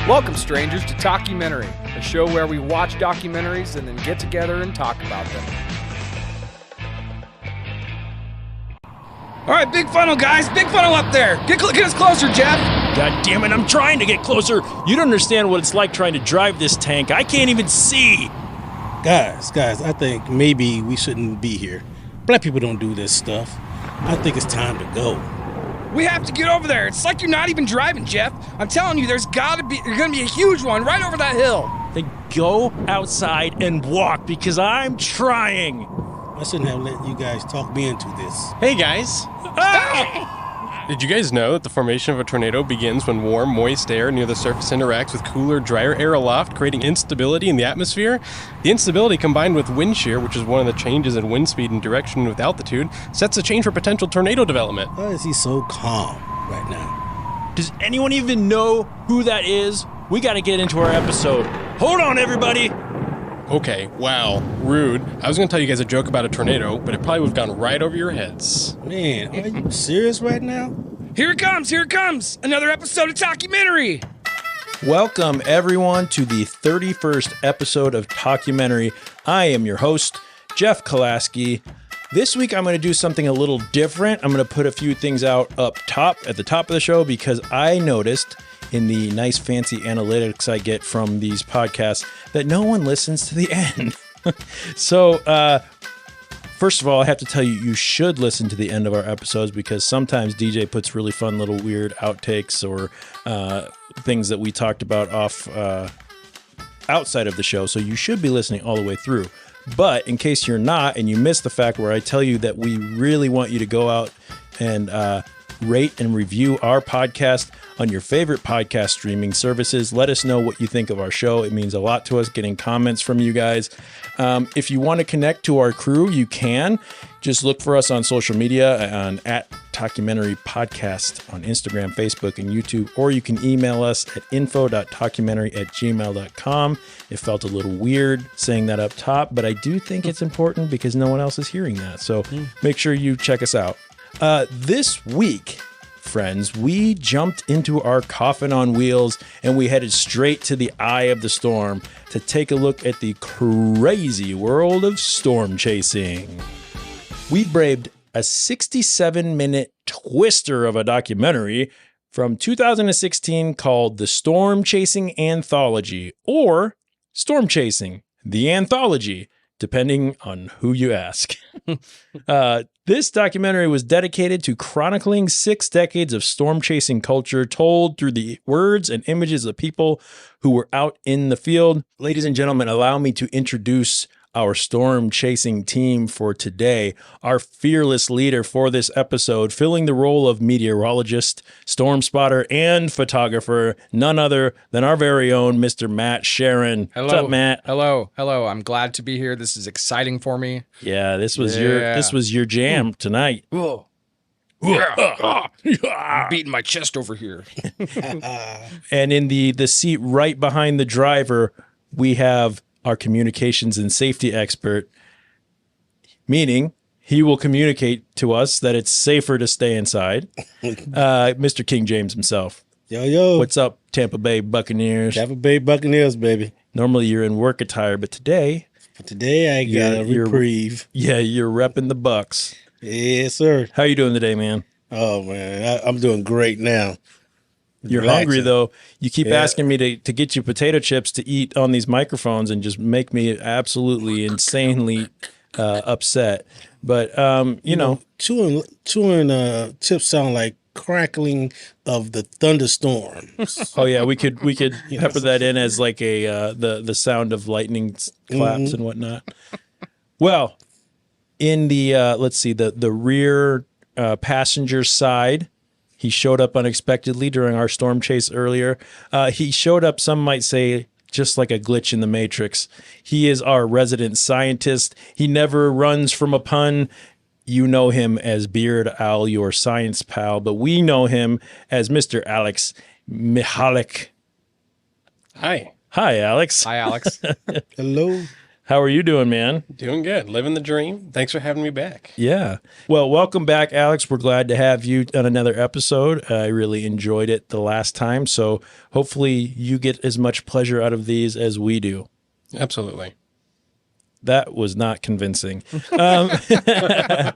Welcome, strangers, to Talkumentary, a show where we watch documentaries and then get together and talk about them. All right, big funnel, guys. Big funnel up there. Get us closer, Jeff. God damn it, I'm trying to get closer. You don't understand what it's like trying to drive this tank. I can't even see. Guys, I think maybe we shouldn't be here. Black people don't do this stuff. I think it's time to go. We have to get over there. It's like you're not even driving, Jeff. I'm telling you, there's gonna be a huge one right over that hill. Then go outside and walk because I'm trying. I shouldn't have let you guys talk me into this. Hey guys! Did you guys know that the formation of a tornado begins when warm, moist air near the surface interacts with cooler, drier air aloft, creating instability in the atmosphere? The instability combined with wind shear, which is one of the changes in wind speed and direction with altitude, sets the change for potential tornado development. Why is he so calm right now? Does anyone even know who that is? We gotta get into our episode. Hold on, everybody! Okay, wow, rude. I was going to tell you guys a joke about a tornado, but it probably would have gone right over your heads. Man, are you serious right now? Here it comes. Another episode of Talkumentary. Welcome, everyone, to the 31st episode of Talkumentary. I am your host, Jeff Kolaski. This week, I'm going to do something a little different. I'm going to put a few things out up top, at the top of the show, because I noticed in the nice fancy analytics I get from these podcasts that no one listens to the end. So, first of all, I have to tell you, you should listen to the end of our episodes because sometimes DJ puts really fun little weird outtakes or things that we talked about off outside of the show. So you should be listening all the way through. But in case you're not and you missed the fact where I tell you that we really want you to go out and rate and review our podcast on your favorite podcast streaming services. Let us know what you think of our show. It means a lot to us getting comments from you guys. If you want to connect to our crew, you can. Just look for us on social media on @Talkumentary Podcast on Instagram, Facebook, and YouTube, or you can email us at info.talkumentary@gmail.com. It felt a little weird saying that up top, but I do think it's important because no one else is hearing that. So make sure you check us out. This week, friends, we jumped into our coffin on wheels and we headed straight to the eye of the storm to take a look at the crazy world of storm chasing. We braved a 67-minute twister of a documentary from 2016 called The Storm Chasing Anthology, or Storm Chasing, the Anthology, depending on who you ask. This documentary was dedicated to chronicling 6 decades of storm chasing culture told through the words and images of people who were out in the field. Ladies and gentlemen, allow me to introduce our storm chasing team for today. Our fearless leader for this episode, filling the role of meteorologist, storm spotter, and photographer, none other than our very own Mr. Matt Sharon. Hello. What's up, Matt? Hello. I'm glad to be here. This is exciting for me. Yeah, this was your jam tonight. Whoa. I'm beating my chest over here. And in the seat right behind the driver, we have our communications and safety expert, meaning he will communicate to us that it's safer to stay inside. Mr. King James himself. Yo. What's up, Tampa Bay Buccaneers? Tampa Bay Buccaneers, baby. Normally you're in work attire, but today I got a reprieve. You're repping the Bucks. Yes, sir. How you doing today, man? Oh, man, I'm doing great now. You're Relaxing. hungry, though. You keep asking me to get you potato chips to eat on these microphones and just make me absolutely insanely upset. But, you know. Chewing chips sound like crackling of the thunderstorms. Oh, yeah, we could pepper that in as like a the sound of lightning claps and whatnot. Well, in the, let's see, the rear passenger side, he showed up unexpectedly during our storm chase earlier. He showed up, some might say, just like a glitch in the Matrix. He is our resident scientist. He never runs from a pun. You know him as Beard Al, your science pal, but we know him as Mr. Alex Michalak. Hi. Hi, Alex. Hi, Alex. Hello. How are you doing, man? Doing good. Living the dream. Thanks for having me back. Yeah. Well, welcome back, Alex. We're glad to have you on another episode. I really enjoyed it the last time, so hopefully you get as much pleasure out of these as we do. Absolutely. That was not convincing. I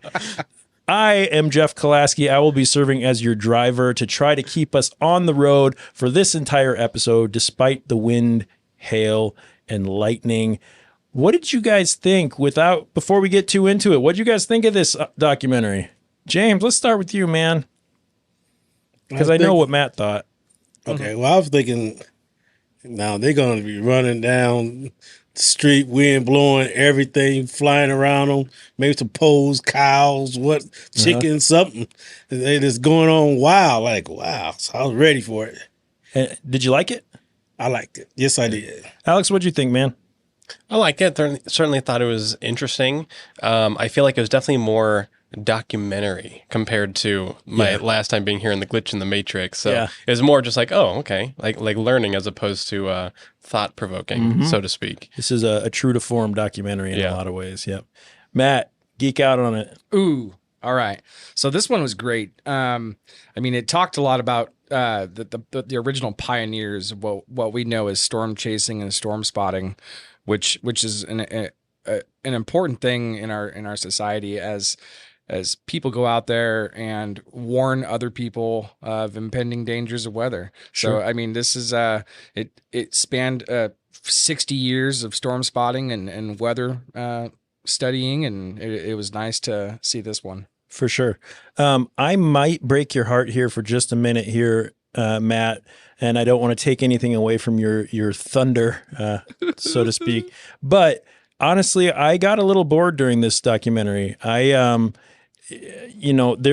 am Jeff Kolaski. I will be serving as your driver to try to keep us on the road for this entire episode, despite the wind, hail, and lightning. What did you guys think before we get too into it? What did you guys think of this documentary? James, let's start with you, man. Because I know what Matt thought. Okay, well, I was thinking, now they're going to be running down the street, wind blowing, everything flying around them, maybe some poles, cows, chickens, something. They just going on wild, like, wow. So I was ready for it. And did you like it? I liked it. Yes, I did. Alex, what'd you think, man? I like it. Certainly thought it was interesting. I feel like it was definitely more documentary compared to my last time being here in the Glitch in the Matrix. So it was more just like, oh, okay, like learning as opposed to thought provoking, so to speak. This is a true to form documentary in a lot of ways. Yep. Matt, geek out on it. Ooh, all right. So this one was great. I mean, it talked a lot about the original pioneers of what we know as storm chasing and storm spotting, which is an important thing in our society as people go out there and warn other people of impending dangers of weather. Sure. So I mean, this is it spanned 60 years of storm spotting and weather studying, and it was nice to see this one. For sure. I might break your heart here for just a minute here, Matt, and I don't want to take anything away from your thunder, so to speak. But honestly, I got a little bored during this documentary. There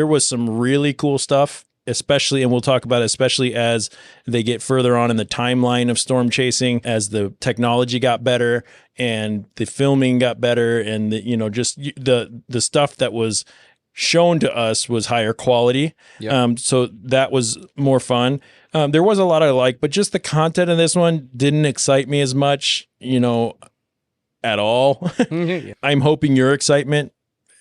was some really cool stuff, especially, and we'll talk about it, especially as they get further on in the timeline of storm chasing, as the technology got better and the filming got better, and the stuff that was shown to us was higher quality. Yep. So that was more fun. There was a lot I liked, but just the content of this one didn't excite me as much, at all. I'm hoping your excitement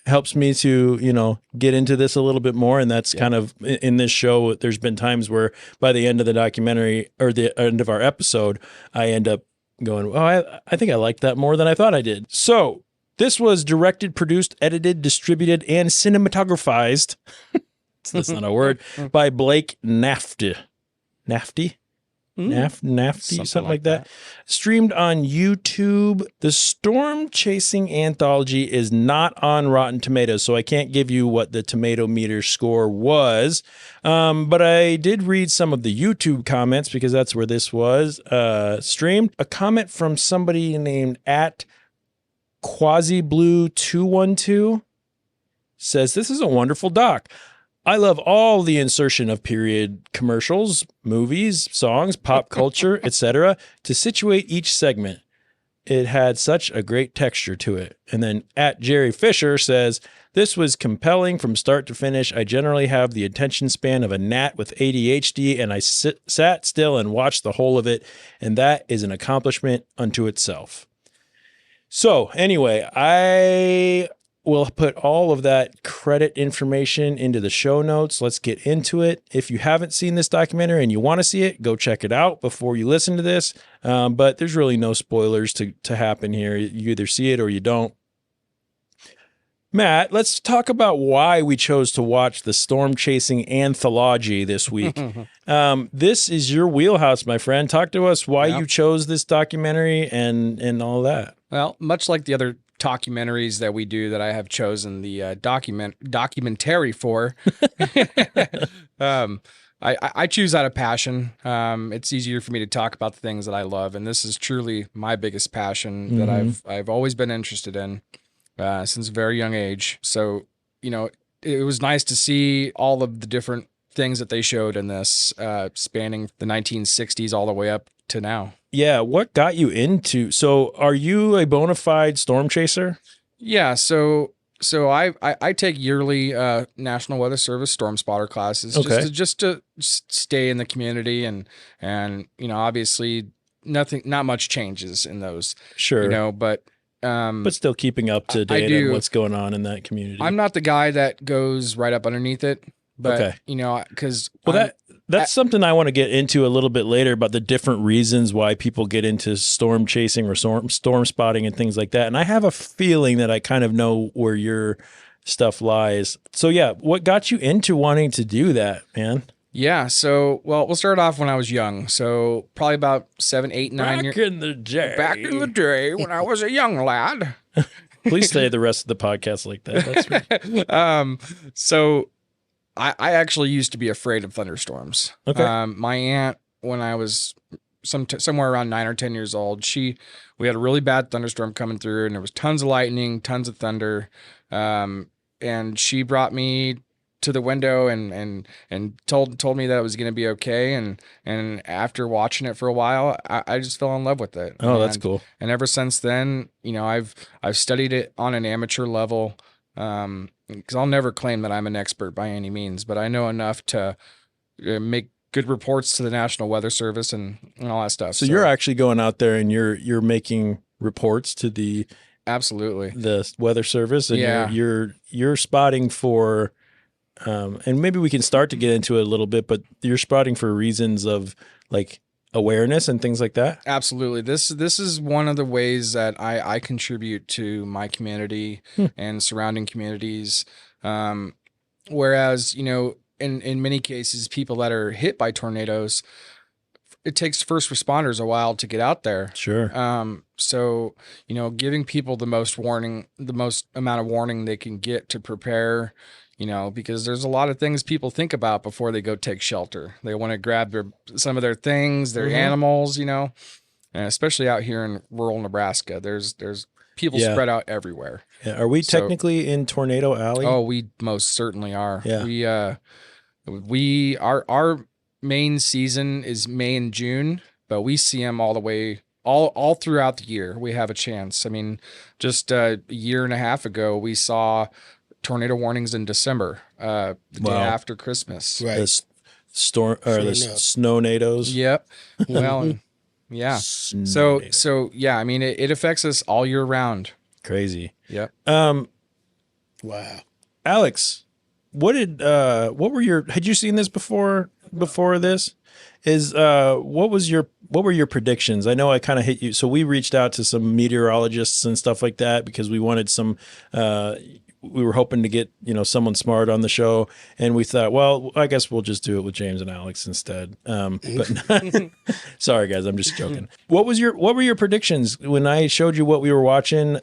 helps me to, get into this a little bit more. And that's kind of in this show. There's been times where by the end of the documentary or the end of our episode, I end up going, oh, I think I liked that more than I thought I did. So this was directed, produced, edited, distributed, and cinematographized. That's not a word. By Blake Nafty. Nafty, something like that. Streamed on YouTube. The Storm Chasing Anthology is not on Rotten Tomatoes, so I can't give you what the tomato meter score was. But I did read some of the YouTube comments because that's where this was streamed. A comment from somebody named @QuasiBlue212 says, "This is a wonderful doc. I love all the insertion of period commercials, movies, songs, pop culture, etc. to situate each segment. It had such a great texture to it." And then @Jerry Fisher says, "This was compelling from start to finish. I generally have the attention span of a gnat with ADHD, and I sat still and watched the whole of it, and that is an accomplishment unto itself." So anyway, I will put all of that credit information into the show notes. Let's get into it. If you haven't seen this documentary and you want to see it, go check it out before you listen to this. But there's really no spoilers to happen here. You either see it or you don't. Matt, let's talk about why we chose to watch the Storm Chasing Anthology this week. This is your wheelhouse, my friend. Talk to us why you chose this documentary and all that. Well, much like the other documentaries that we do that I have chosen the documentary for, I choose out of passion. It's easier for me to talk about the things that I love, and this is truly my biggest passion that I've always been interested in since a very young age. So, it was nice to see all of the different things that they showed in this, spanning the 1960s all the way up to now. Yeah, what got you into? So, are you a bona fide storm chaser? Yeah, so I take yearly National Weather Service storm spotter classes just to stay in the community, and obviously not much changes in those. Sure. But But still keeping up to date on what's going on in that community. I'm not the guy that goes right up underneath it, but because that's something I want to get into a little bit later about the different reasons why people get into storm chasing or storm spotting and things like that. And I have a feeling that I kind of know where your stuff lies. So yeah, what got you into wanting to do that, man? Yeah. So, we'll start off when I was young. So probably about 7, 8, 9 years. Back in the day When I was a young lad. Please say the rest of the podcast like that. That's right. So I actually used to be afraid of thunderstorms. Okay. My aunt, when I was somewhere around 9 or 10 years old, we had a really bad thunderstorm coming through, and there was tons of lightning, tons of thunder. And she brought me to the window and told me that it was going to be okay. And after watching it for a while, I just fell in love with it. Oh, that's cool. And ever since then, I've studied it on an amateur level. Because I'll never claim that I'm an expert by any means, but I know enough to make good reports to the National Weather Service and all that stuff. So you're actually going out there and you're making reports to the Weather Service, and you're spotting for, and maybe we can start to get into it a little bit, but you're spotting for reasons of like awareness and things like that. Absolutely. This is one of the ways that I contribute to my community and surrounding communities. Whereas, in many cases, people that are hit by tornadoes, it takes first responders a while to get out there. Sure. So, giving people the most amount of warning they can get to prepare, because there's a lot of things people think about before they go take shelter. They want to grab some of their things, their animals, and especially out here in rural Nebraska, there's people spread out everywhere. Yeah. Are we technically in Tornado Alley? Oh, we most certainly are. Yeah. Our main season is May and June, but we see them all the way, all throughout the year. We have a chance. I mean, just a year and a half ago, we saw tornado warnings in December, the day after Christmas. Right. The snow-nados. Yep. Well, yeah. So yeah, I mean, it affects us all year round. Crazy. Yep. Wow. Alex, had you seen this before this? What were your predictions? I know I kind of hit you. So we reached out to some meteorologists and stuff like that because we wanted we were hoping to get, someone smart on the show, and we thought, well, I guess we'll just do it with James and Alex instead. But sorry guys, I'm just joking. What were your predictions when I showed you what we were watching?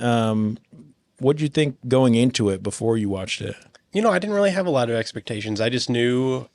What'd you think going into it before you watched it? I didn't really have a lot of expectations. I just knew,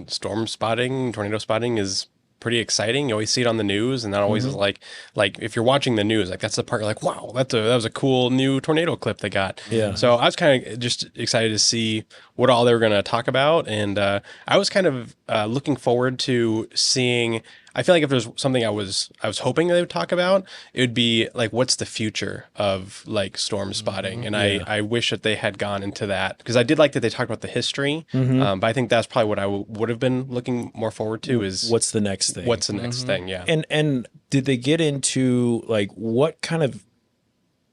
storm spotting, tornado spotting is pretty exciting. You always see it on the news, and that always is like if you're watching the news, like that's the part you're like, wow, that was a cool new tornado clip they got. Yeah. So I was kind of just excited to see what all they were going to talk about, and I was kind of looking forward to seeing. I feel like if there's something I was hoping they would talk about, it would be like, what's the future of like storm spotting? And I wish that they had gone into that, because I did like that they talked about the history. But I think that's probably what I would have been looking more forward to is what's the next thing? What's the next thing? Yeah. And did they get into like what kind of?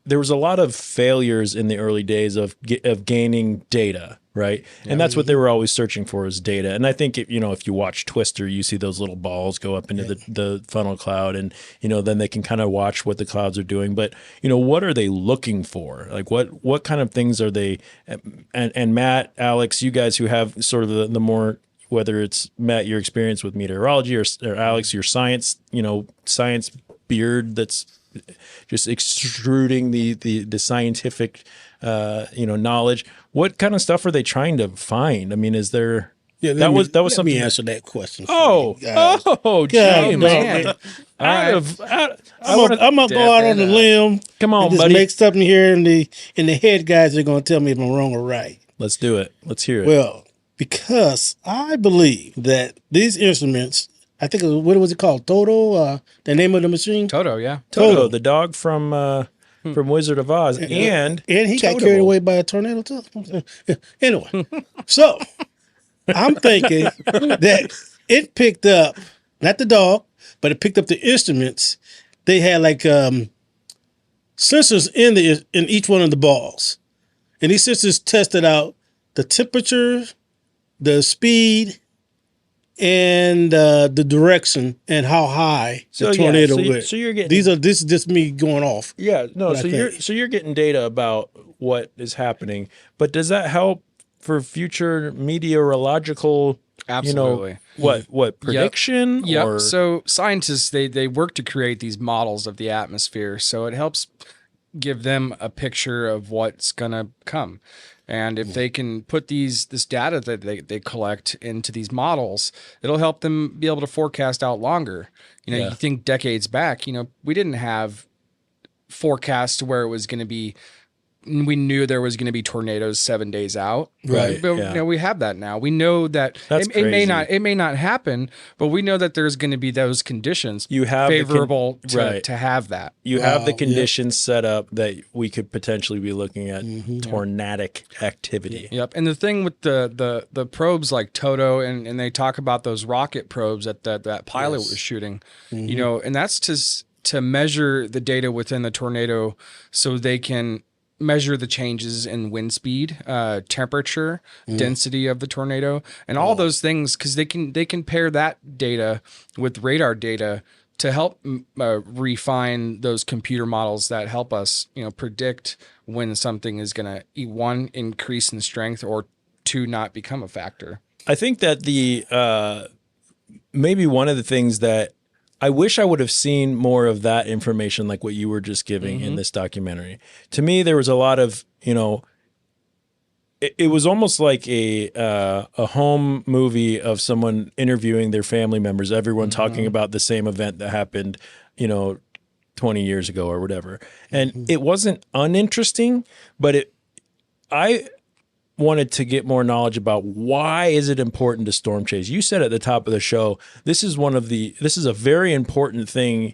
There was a lot of failures in the early days of gaining data. Right. And that's what they were always searching for, is data. And I think, if you watch Twister, you see those little balls go up into the funnel cloud, and, then they can kind of watch what the clouds are doing. But, what are they looking for? Like what kind of things are they? And Matt, Alex, you guys who have sort of the more, whether it's Matt, your experience with meteorology, or Alex, your science beard that's just extruding the scientific knowledge. What kind of stuff are they trying to find? I mean, is there? Yeah, that was something. Let me answer that question. James, man! I'm gonna go out on a limb. Come on, and just buddy. make something here, and the head guys are gonna tell me if I'm wrong or right. Let's do it. Let's hear it. Well, because I believe that these instruments, I think what was it called? Toto, the name of the machine. Toto, yeah. Toto, the dog from Wizard of Oz, and he got Toto. carried away by a tornado too. Anyway, so I'm thinking that it picked up not the dog, but it picked up the instruments. They had like sensors in each one of the balls, and these sensors tested out the temperature, the speed, and the direction and how high the tornado went. So you're getting this is just me going off. Yeah, no. what I So think. you're getting data about what is happening, but does that help for future meteorological? Absolutely. What prediction? Yep. Or So scientists they work to create these models of the atmosphere, so it helps give them a picture of what's gonna come. And if they can put this data that they collect into these models, it'll help them be able to forecast out longer. You think decades back, we didn't have forecasts where it was going to be. We knew there was going to be tornadoes 7 days out, Right, But yeah. we have that now. We know that That's it may crazy. it may not happen, but we know that there's going to be those conditions You have the favorable right. to have that. you have the Wow, conditions set up that we could potentially be looking at tornadic activity. Yep. And the thing with the probes like Toto and they talk about those rocket probes that pilot was shooting, and that's to measure the data within the tornado so they can measure the changes in wind speed, temperature, density of the tornado, and all those things, because they can pair that data with radar data to help refine those computer models that help us, predict when something is going to one, increase in strength, or two, not become a factor. I think that maybe one of the things that I wish I would have seen more of that information, like what you were just giving in this documentary. To me, there was a lot of, it was almost like a home movie of someone interviewing their family members, everyone talking about the same event that happened, 20 years ago or whatever. And it wasn't uninteresting, but I wanted to get more knowledge about why is it important to storm chase. You said at the top of the show, this is a very important thing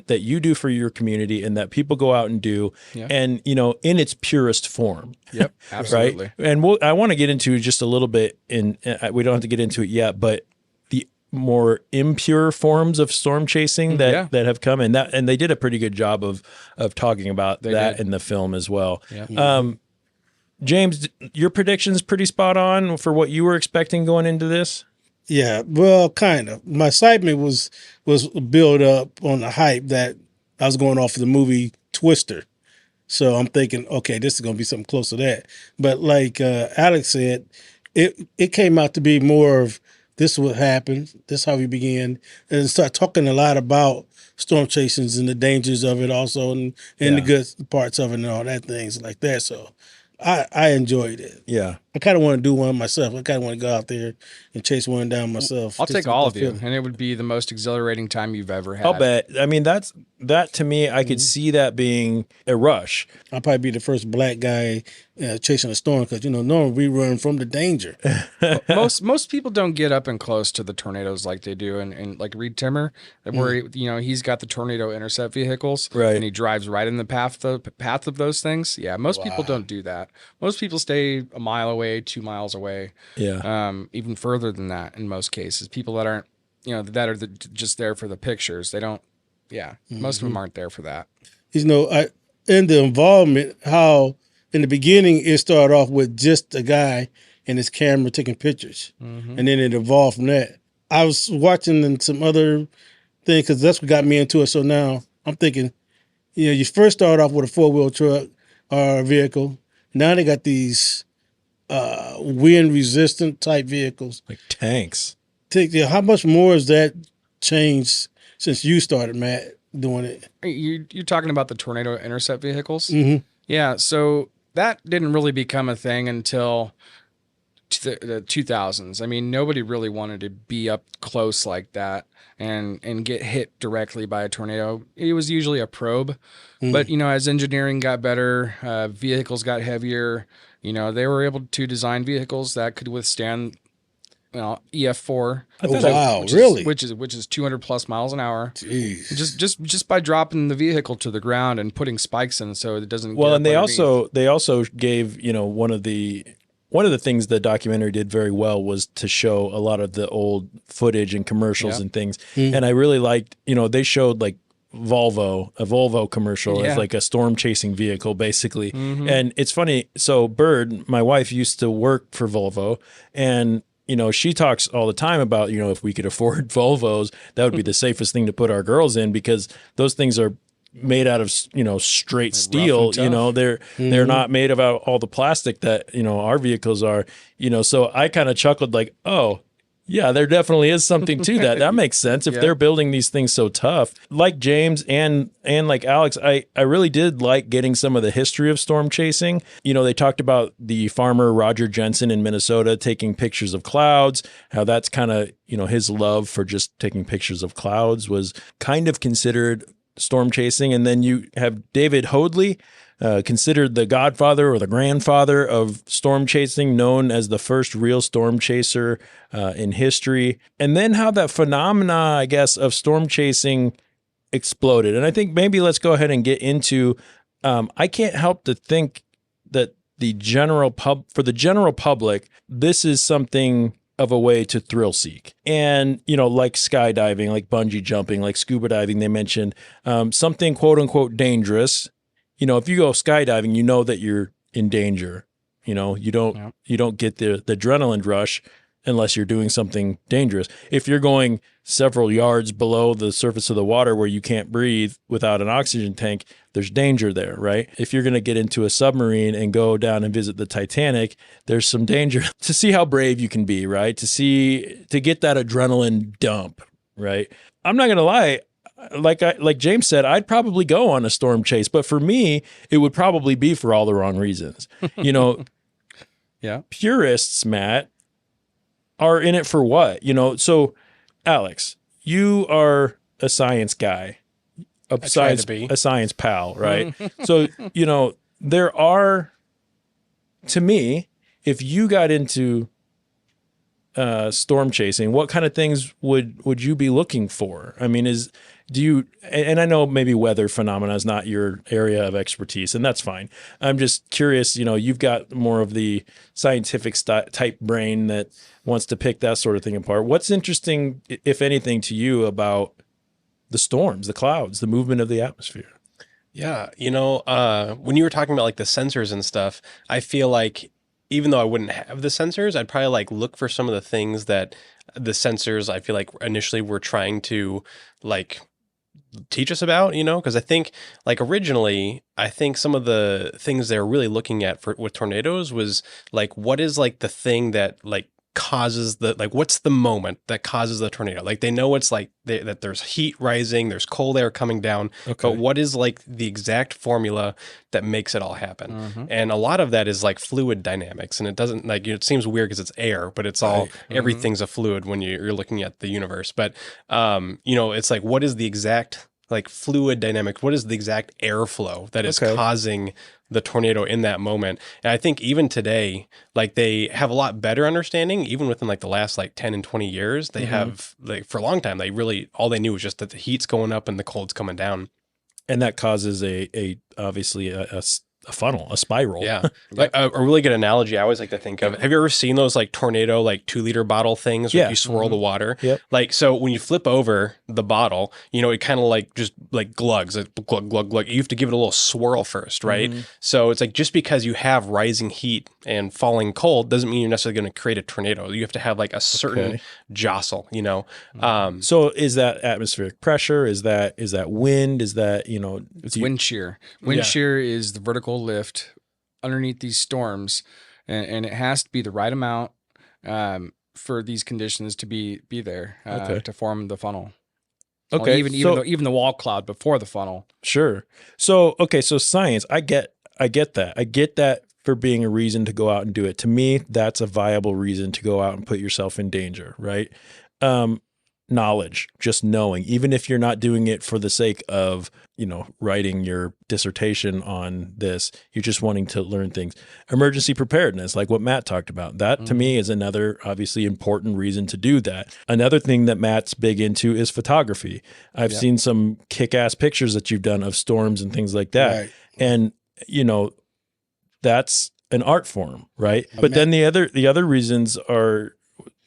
that you do for your community and that people go out and do, and in its purest form. Yep, absolutely. Right? And I want to get into just a little bit we don't have to get into it yet, but the more impure forms of storm chasing that have come, and they did a pretty good job of talking about that in the film as well. Yeah. James, your prediction's pretty spot on for what you were expecting going into this. Yeah, well, kind of. My excitement was built up on the hype that I was going off of the movie Twister. So I'm thinking, okay, this is going to be something close to that. But like Alex said, it came out to be more of this is what happened, this is how we began, and start talking a lot about storm chasings and the dangers of it also, and the good parts of it and all that things like that. So I enjoyed it. Yeah. I kind of want to do one myself. I kind of want to go out there and chase one down myself. I'll Just take to all of feel you, it. and it would be the most exhilarating time you've ever had. I'll bet. I mean, that to me, I could see that being a rush. I'll probably be the first black guy chasing a storm because, normally we run from the danger. Most people don't get up and close to the tornadoes like they do, and like Reed Timmer, where he's got the tornado intercept vehicles, Right. and he drives right in the path of those things. Yeah, most people don't do that. Most people stay a mile away, 2 miles away. Even further than that in most cases. People that aren't, that are just there for the pictures. They don't. Yeah, most of them aren't there for that. In the involvement, how in the beginning it started off with just a guy and his camera taking pictures, and then it evolved from that. I was watching some other thing because that's what got me into it. So now I'm thinking, you first start off with a 4-wheel truck or a vehicle. Now they got these wind resistant type vehicles. Like tanks. How much more has that changed since you started, Matt, doing it? You're talking about the tornado intercept vehicles? Mm-hmm. Yeah, so that didn't really become a thing until the 2000s. I mean, nobody really wanted to be up close like that and get hit directly by a tornado. It was usually a probe. But, as engineering got better, vehicles got heavier, they were able to design vehicles that could withstand EF4. Wow, which really? Is, which is 200 plus miles an hour. Jeez. Just by dropping the vehicle to the ground and putting spikes in so it doesn't. Well, get and up underneath. they also gave, one of the things the documentary did very well was to show a lot of the old footage and commercials and things. And I really liked, they showed like a Volvo commercial Yeah. as like a storm chasing vehicle, basically. Mm-hmm. And it's funny. So Bird, my wife, used to work for Volvo, and she talks all the time about, if we could afford Volvos, that would be the safest thing to put our girls in, because those things are made out of, straight steel. rough and tough. They're not made of all the plastic that, our vehicles are, so I kind of chuckled like, oh, yeah, there definitely is something to that. That makes sense if Yeah. they're building these things so tough. Like James and like Alex, I really did like getting some of the history of storm chasing. They talked about the farmer Roger Jensen in Minnesota taking pictures of clouds, how that's kind of, his love for just taking pictures of clouds was kind of considered storm chasing. And then you have David Hoadley, considered the godfather or the grandfather of storm chasing, known as the first real storm chaser in history. And then how that phenomena, I guess, of storm chasing exploded. And I think maybe let's go ahead and get into, I can't help to think that for the general public, this is something of a way to thrill seek. And, like skydiving, like bungee jumping, like scuba diving, they mentioned something quote unquote dangerous. If you go skydiving, you know that you're in danger. You don't get the adrenaline rush unless you're doing something dangerous. If you're going several yards below the surface of the water where you can't breathe without an oxygen tank, there's danger there, right? If you're going to get into a submarine and go down and visit the Titanic, there's some danger to see how brave you can be, right? To get that adrenaline dump, right? I'm not going to lie. Like James said, I'd probably go on a storm chase, but for me, it would probably be for all the wrong reasons. Yeah. Purists, Matt, are in it for what? So Alex, you are a science guy, try to be. a science pal, right? So, there are, to me, if you got into storm chasing, what kind of things would you be looking for? I mean, and I know maybe weather phenomena is not your area of expertise, and that's fine. I'm just curious, you've got more of the scientific type brain that wants to pick that sort of thing apart. What's interesting, if anything, to you about the storms, the clouds, the movement of the atmosphere? Yeah. When you were talking about like the sensors and stuff, I feel like even though I wouldn't have the sensors, I'd probably like look for some of the things that the sensors I feel like initially were trying to like teach us about, because I think like originally, I think some of the things they were really looking at with tornadoes was like, what is like the thing that like causes what's the moment that causes the tornado? Like they know it's like that there's heat rising, there's cold air coming down, but what is like the exact formula that makes it all happen? Mm-hmm. And a lot of that is like fluid dynamics, and it doesn't like, it seems weird because it's air, but it's all, everything's a fluid when you're looking at the universe. But, it's like, what is the exact like fluid dynamics? What is the exact airflow that is causing the tornado in that moment? And I think even today, like they have a lot better understanding, even within like the last like 10 and 20 years, they have like for a long time, all they knew was just that the heat's going up and the cold's coming down. And that causes obviously a funnel, a spiral. Yeah. Like a really good analogy I always like to think of. Have you ever seen those like tornado, like 2-liter bottle things where you swirl the water? Yep. Like, so when you flip over the bottle, it kind of like just like glugs, like glug, glug, glug. You have to give it a little swirl first, right? So it's like, just because you have rising heat and falling cold doesn't mean you're necessarily going to create a tornado. You have to have like a certain jostle, So is that atmospheric pressure? Is that wind? Is that, It's wind shear. Wind shear is the vertical lift underneath these storms, and it has to be the right amount for these conditions to be there to form the funnel. Okay. Well, even the wall cloud before the funnel. Sure. So science, I get that. I get that for being a reason to go out and do it. To me, that's a viable reason to go out and put yourself in danger, right? Knowledge, just knowing, even if you're not doing it for the sake of, writing your dissertation on this, you're just wanting to learn things. Emergency preparedness, like what Matt talked about, that to me is another obviously important reason to do that. Another thing that Matt's big into is photography. I've seen some kick-ass pictures that you've done of storms and things like that. Right. And, that's an art form, right? But then the other reasons are,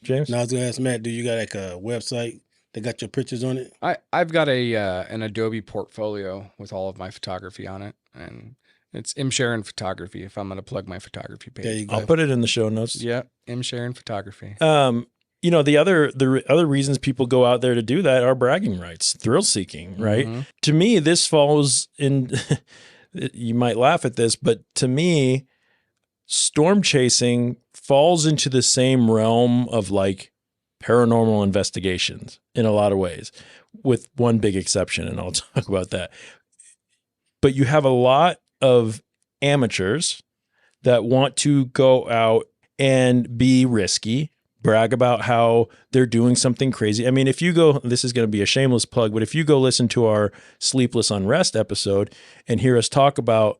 James? Now I was gonna ask Matt, do you got like a website that got your pictures on it? I've got an Adobe portfolio with all of my photography on it, and it's M. Sharon Photography. If I'm going to plug my photography page, There you go. I'll put it in the show notes. Yeah, M. Sharon Photography. You know, the other reasons people go out there to do that are bragging rights, thrill seeking, right? Mhm. To me, this falls in. You might laugh at this, but to me, storm chasing falls into the same realm of like paranormal investigations in a lot of ways, with one big exception, and I'll talk about that. But you have a lot of amateurs that want to go out and be risky, brag about how they're doing something crazy. I mean, if you go, this is going to be a shameless plug, but if you go listen to our Sleepless Unrest episode and hear us talk about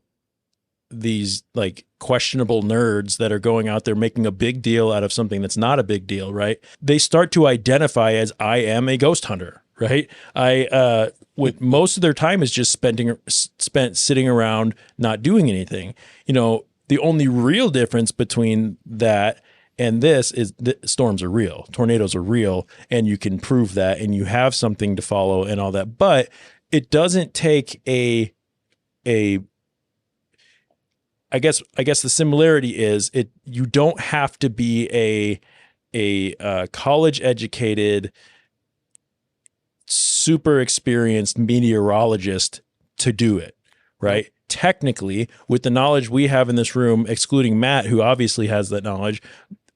these like questionable nerds that are going out there making a big deal out of something that's not a big deal, right? They start to identify as, I am a ghost hunter, right? With most of their time is just spent sitting around not doing anything. You know, the only real difference between that and this is that storms are real, tornadoes are real, and you can prove that, and you have something to follow and all that. But it doesn't take I guess the similarity is you don't have to be a college educated, super experienced meteorologist to do it, right? Technically, with the knowledge we have in this room, excluding Matt, who obviously has that knowledge,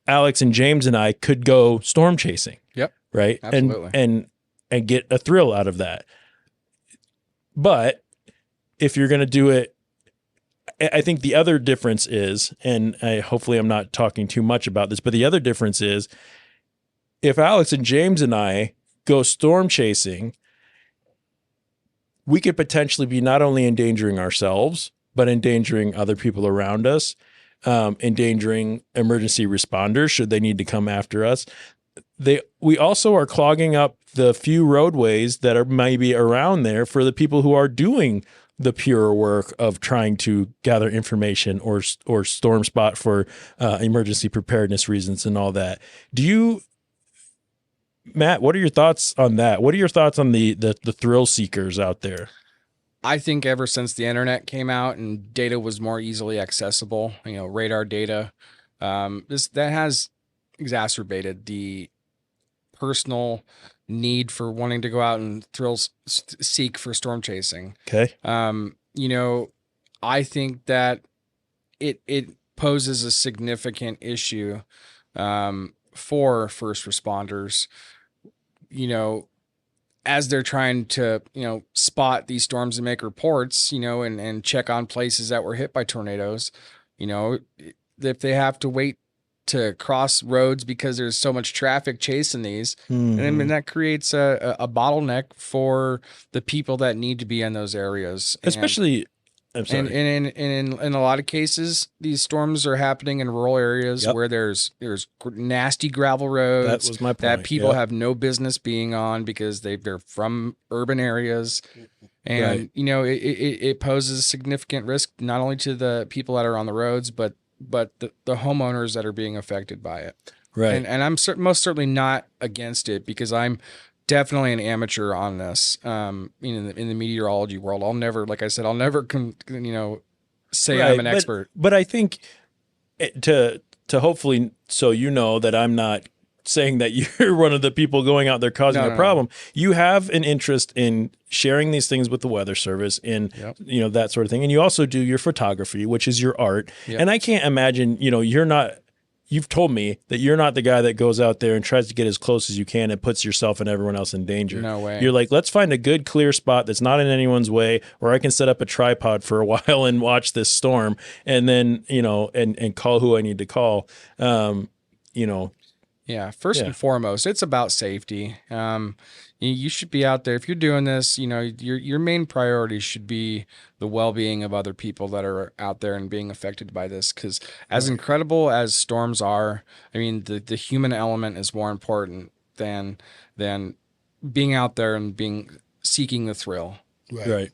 Alex and James and I could go storm chasing. Yep. Right. Absolutely. And get a thrill out of that. But if you're going to do it, I think the other difference is, and hopefully I'm not talking too much about this, but the other difference is if Alex and James and I go storm chasing, we could potentially be not only endangering ourselves, but endangering other people around us, endangering emergency responders should they need to come after us. We also are clogging up the few roadways that are maybe around there for the people who are doing the pure work of trying to gather information or storm spot for emergency preparedness reasons and all that. Matt, what are your thoughts on that? What are your thoughts on the thrill seekers out there? I think ever since the internet came out and data was more easily accessible, you know, radar data, that has exacerbated the personal need for wanting to go out and seek for storm chasing. Okay. You know, I think that it poses a significant issue for first responders, you know, as they're trying to, you know, spot these storms and make reports, you know, and check on places that were hit by tornadoes. You know, if they have to wait to cross roads because there's so much traffic chasing these, and I mean, that creates a bottleneck for the people that need to be in those areas. Especially, I'm sorry. And in a lot of cases, these storms are happening in rural areas where there's nasty gravel roads That was my point. that people have no business being on because they're from urban areas. And, you know, it poses a significant risk not only to the people that are on the roads, but the homeowners that are being affected by it. Right. And I'm most certainly not against it because I'm definitely an amateur on this. In the meteorology world, I'll never, like I said, say I'm an expert. But I think to hopefully, so you know that I'm not saying that you're one of the people going out there causing a problem. You have an interest in sharing these things with the Weather Service and, you know, that sort of thing. And you also do your photography, which is your art. Yep. And I can't imagine, you know, you've told me that you're not the guy that goes out there and tries to get as close as you can and puts yourself and everyone else in danger. No way. You're like, let's find a good, clear spot that's not in anyone's way where I can set up a tripod for a while and watch this storm and then, you know, and call who I need to call, you know. Yeah, first and foremost, it's about safety. You should be out there. If you're doing this, you know, your main priority should be the well-being of other people that are out there and being affected by this. Because as incredible as storms are, I mean, the human element is more important than being out there and seeking the thrill. Right.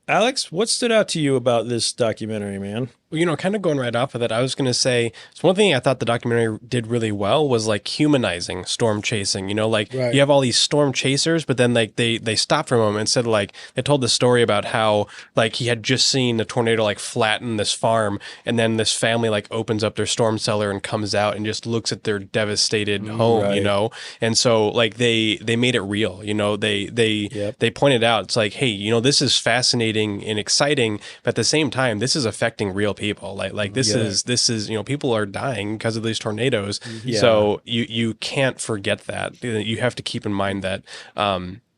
Alex, what stood out to you about this documentary, man? Well, kind of going right off of that, I was going to say, so one thing I thought the documentary did really well was like humanizing storm chasing. Like Right. you have all these storm chasers, but then like they stop for a moment and said like they told the story about how like he had just seen a tornado like flatten this farm, and then this family like opens up their storm cellar and comes out and just looks at their devastated home, right. and so like they made it real. They pointed out it's like, hey, this is fascinating and exciting, but at the same time, this is affecting real people. Like this is people are dying because of these tornadoes. Yeah. So you can't forget that. You have to keep in mind that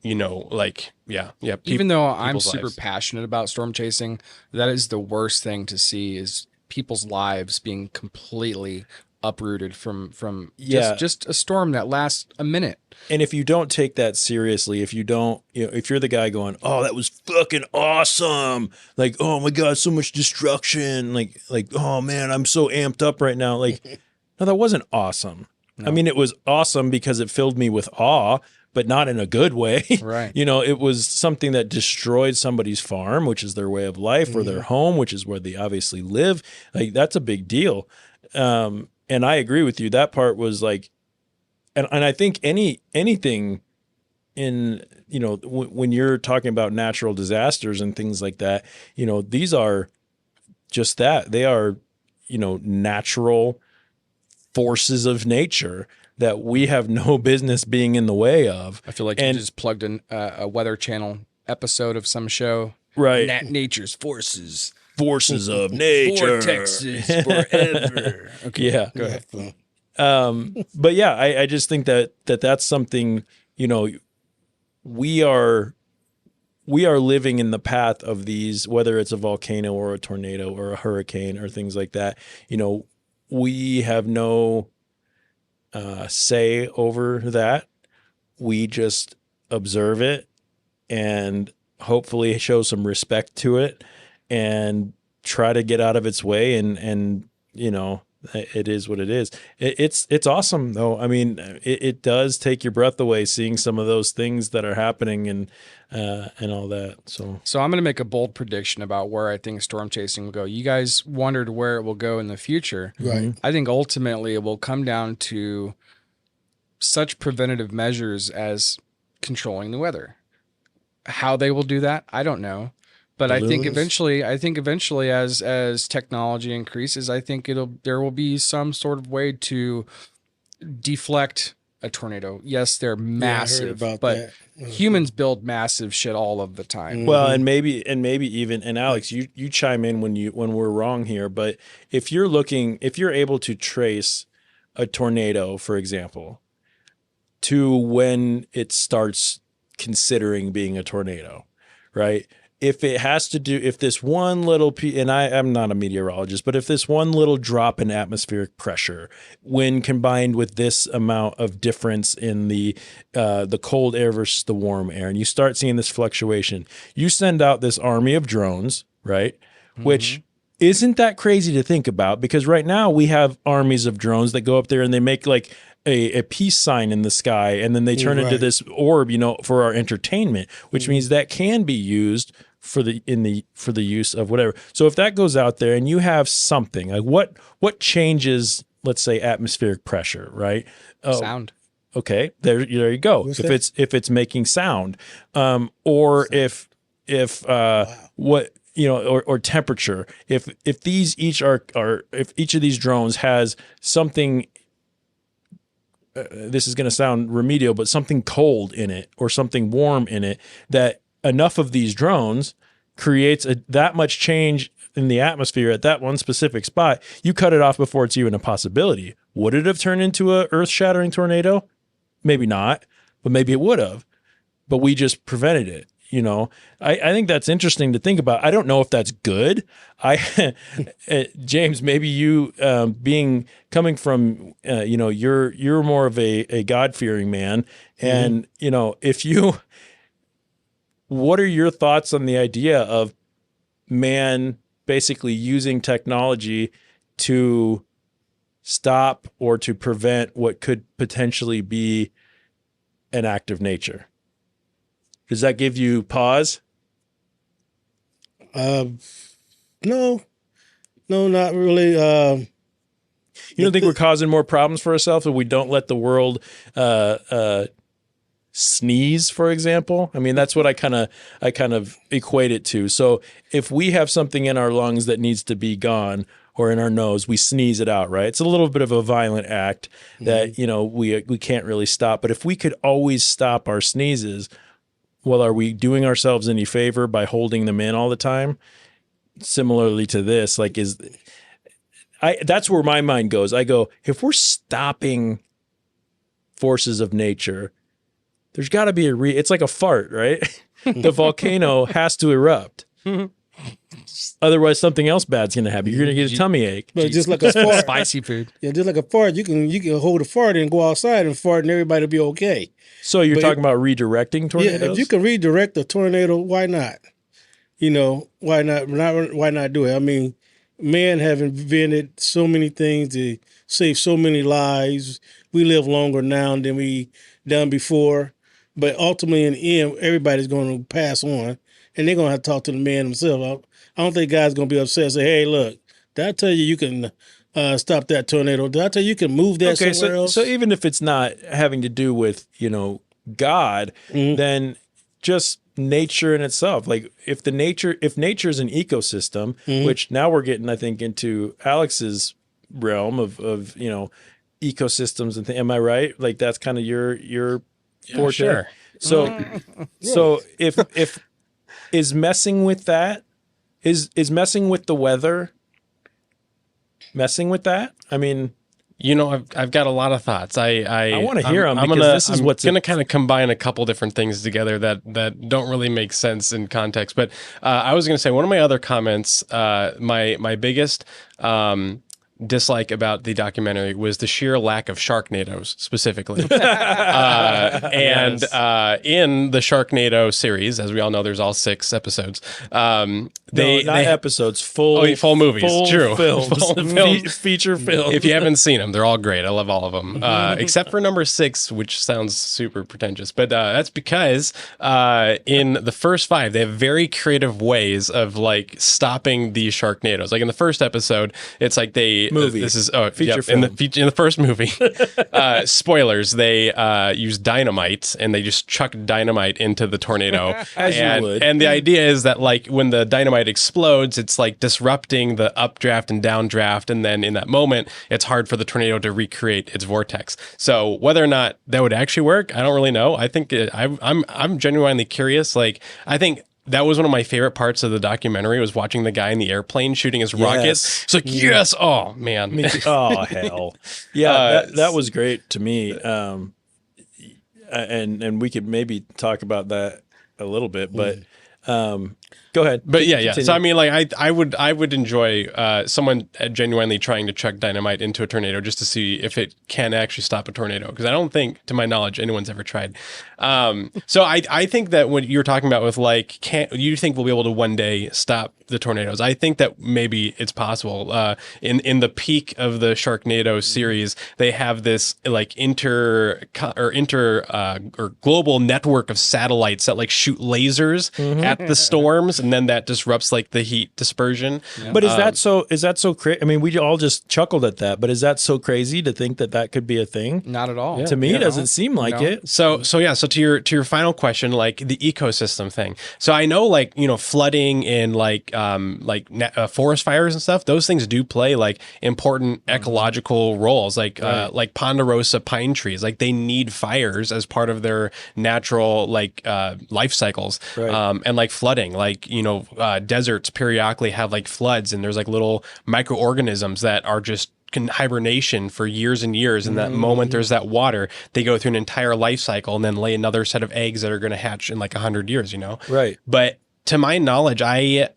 Even though I'm people's super lives. passionate about storm chasing, that is the worst thing to see is people's lives being completely uprooted from Yeah. just a storm that lasts a minute. And if you don't take that seriously, if you don't, if you're the guy going, "Oh, that was fucking awesome," like, "Oh my god, so much destruction," like, "Oh man, I'm so amped up right now," like, no, that wasn't awesome. I mean, it was awesome because it filled me with awe, but not in a good way. Right. It was something that destroyed somebody's farm, which is their way of life, or their home, which is where they obviously live. Like, that's a big deal. And I agree with you. That part was like, and I think anything in, when you're talking about natural disasters and things like that, these are just that. They are, natural forces of nature that we have no business being in the way of. I feel like you just plugged in a Weather Channel episode of some show. Right. Nature's forces. Forces of nature. Vortexes forever. Okay, Yeah. go ahead. But yeah, I just think that's something, we are living in the path of these, whether it's a volcano or a tornado or a hurricane or things like that. We have no say over that. We just observe it and hopefully show some respect to it and try to get out of its way. And it is what it is. It's awesome though. I mean, it does take your breath away seeing some of those things that are happening and all that. So I'm going to make a bold prediction about where I think storm chasing will go. You guys wondered where it will go in the future. Right. I think ultimately it will come down to such preventative measures as controlling the weather. How they will do that, I don't know. But I think eventually as technology increases, I think there will be some sort of way to deflect a tornado. Yes, they're massive, about but that. humans build massive shit all of the time. well, and maybe even, and Alex, you chime in when we're wrong here, but if you're able to trace a tornado, for example, to when it starts considering being a tornado, right? If this one little and I'm not a meteorologist, but if this one little drop in atmospheric pressure, when combined with this amount of difference in the cold air versus the warm air, and you start seeing this fluctuation, you send out this army of drones, right? Mm-hmm. Which isn't that crazy to think about, because right now we have armies of drones that go up there and they make like a peace sign in the sky, and then they turn into this orb, for our entertainment, which means that can be used for the use of whatever. So if that goes out there and you have something like what changes, let's say, atmospheric pressure, right? Sound. Okay, there you go. If it's making sound, or if what or temperature. If these each if each of these drones has something. This is going to sound remedial, but something cold in it or something warm in it, that enough of these drones creates that much change in the atmosphere at that one specific spot, you cut it off before it's even a possibility. Would it have turned into a earth-shattering tornado? Maybe not, but maybe it would have. But we just prevented it. I think that's interesting to think about. I don't know if that's good. James, maybe you coming from you're more of a God-fearing man, and what are your thoughts on the idea of man basically using technology to stop or to prevent what could potentially be an act of nature? Does that give you pause? No. No, not really. You don't think we're causing more problems for ourselves if we don't let the world sneeze, for example? I mean, that's what I kind of equate it to. So if we have something in our lungs that needs to be gone, or in our nose, we sneeze it out, right? It's a little bit of a violent act that, we can't really stop. But if we could always stop our sneezes, well, are we doing ourselves any favor by holding them in all the time? Similarly to this, like that's where my mind goes. I go, if we're stopping forces of nature, there's got to be it's like a fart, right? The volcano has to erupt. Otherwise, something else bad's going to happen. You're going to get a tummy ache. But just like a fart, Spicy food. yeah, just like a fart, you can hold a fart and go outside and fart, and everybody will be okay. So you're talking about redirecting tornadoes? Yeah, if you can redirect a tornado, why not? Why not? Why not do it? I mean, man have invented so many things to save so many lives. We live longer now than we done before. But ultimately, in the end, everybody's going to pass on, and they're going to have to talk to the man himself. I don't think God's going to be upset and say, hey, look, did I tell you can stop that tornado? Did I tell you can move that somewhere else? So even if it's not having to do with, God, then just nature in itself. Like if nature is an ecosystem, which now we're getting, I think, into Alex's realm of ecosystems and things. Am I right? Like that's kind of your forte. Sure. So if is messing with that, is messing with the weather, messing with that? I mean, I've got a lot of thoughts. I want to hear them I'm because gonna, this is what's going to kind of combine a couple different things together that don't really make sense in context. But I was going to say one of my other comments, my biggest dislike about the documentary was the sheer lack of Sharknadoes specifically. In the Sharknado series, as we all know, there's all 6 episodes. Episodes, full movies, full true. films, Full films. feature films. If you haven't seen them, they're all great. I love all of them, except for number 6, which sounds super pretentious. But that's because in the first 5, they have very creative ways of like stopping these Sharknadoes. Like in the first episode, it's like movie. This is feature film. in the first movie. Spoilers. They use dynamite and they just chuck dynamite into the tornado. As you would. And the idea is that like when the dynamite explodes, it's like disrupting the updraft and downdraft, and then in that moment, it's hard for the tornado to recreate its vortex. So whether or not that would actually work, I don't really know. I think I'm genuinely curious. Like I think that was one of my favorite parts of the documentary was watching the guy in the airplane shooting his rockets. It's like, yes. Oh man. Oh hell. Yeah. That was great to me. And we could maybe talk about that a little bit, but, go ahead. But yeah. Continue. So I mean, like I would enjoy someone genuinely trying to chuck dynamite into a tornado just to see if it can actually stop a tornado, because I don't think, to my knowledge, anyone's ever tried. So I think that what you're talking about with like, you think we'll be able to one day stop the tornadoes? I think that maybe it's possible. In the peak of the Sharknado series, they have this like global network of satellites that like shoot lasers at the storms, and then that disrupts like the heat dispersion. Yeah. But is that so crazy? I mean, we all just chuckled at that, but is that so crazy to think that could be a thing? Not at all. To me, it doesn't seem like it. So to your final question, like the ecosystem thing. So I know like, flooding and like forest fires and stuff, those things do play like important ecological roles, like ponderosa pine trees, like they need fires as part of their natural like life cycles. Right. And like flooding, like, deserts periodically have like floods, and there's like little microorganisms that are just in hibernation for years and years. And that moment there's that water, they go through an entire life cycle and then lay another set of eggs that are going to hatch in like 100 years, Right. But to my knowledge, of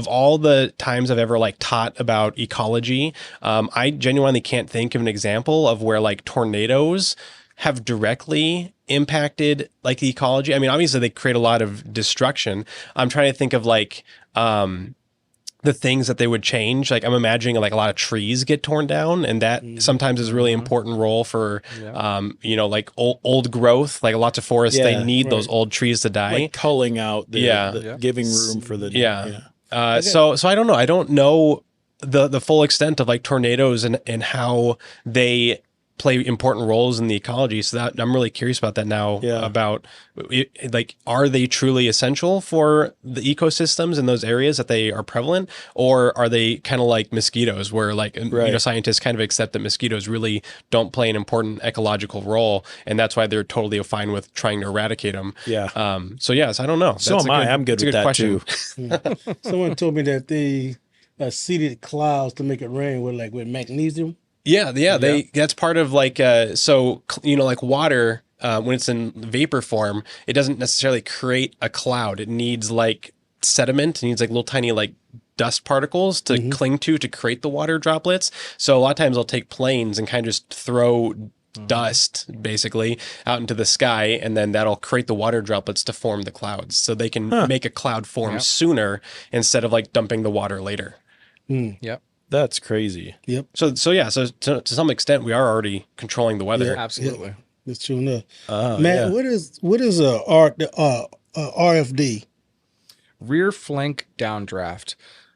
all the times I've ever like taught about ecology, I genuinely can't think of an example of where like tornadoes have directly impacted like the ecology. I mean, obviously they create a lot of destruction. I'm trying to think of like the things that they would change. Like I'm imagining like a lot of trees get torn down, and that sometimes is a really important role for like old growth. Like lots of forests, they need those old trees to die, like culling out, the giving room for the So I don't know. I don't know the full extent of like tornadoes and how they play important roles in the ecology. So that I'm really curious about that now. Yeah. About like, are they truly essential for the ecosystems in those areas that they are prevalent, or are they kind of like mosquitoes, where like scientists kind of accept that mosquitoes really don't play an important ecological role, and that's why they're totally fine with trying to eradicate them. Yeah. So yes, I don't know. So am I. I'm good with that question. too. Someone told me that they seeded clouds to make it rain with magnesium. Yeah. That's part of like, like water, when it's in vapor form, it doesn't necessarily create a cloud. It needs like sediment. It needs like little tiny like dust particles to cling to create the water droplets. So a lot of times I'll take planes and kind of just throw dust basically out into the sky, and then that'll create the water droplets to form the clouds. So they can make a cloud form sooner instead of like dumping the water later. Yep. That's crazy. Yep. So to some extent, we are already controlling the weather. Yeah. Absolutely. Yep. That's true enough. Matt, yeah. what is a RFD? Rear flank downdraft.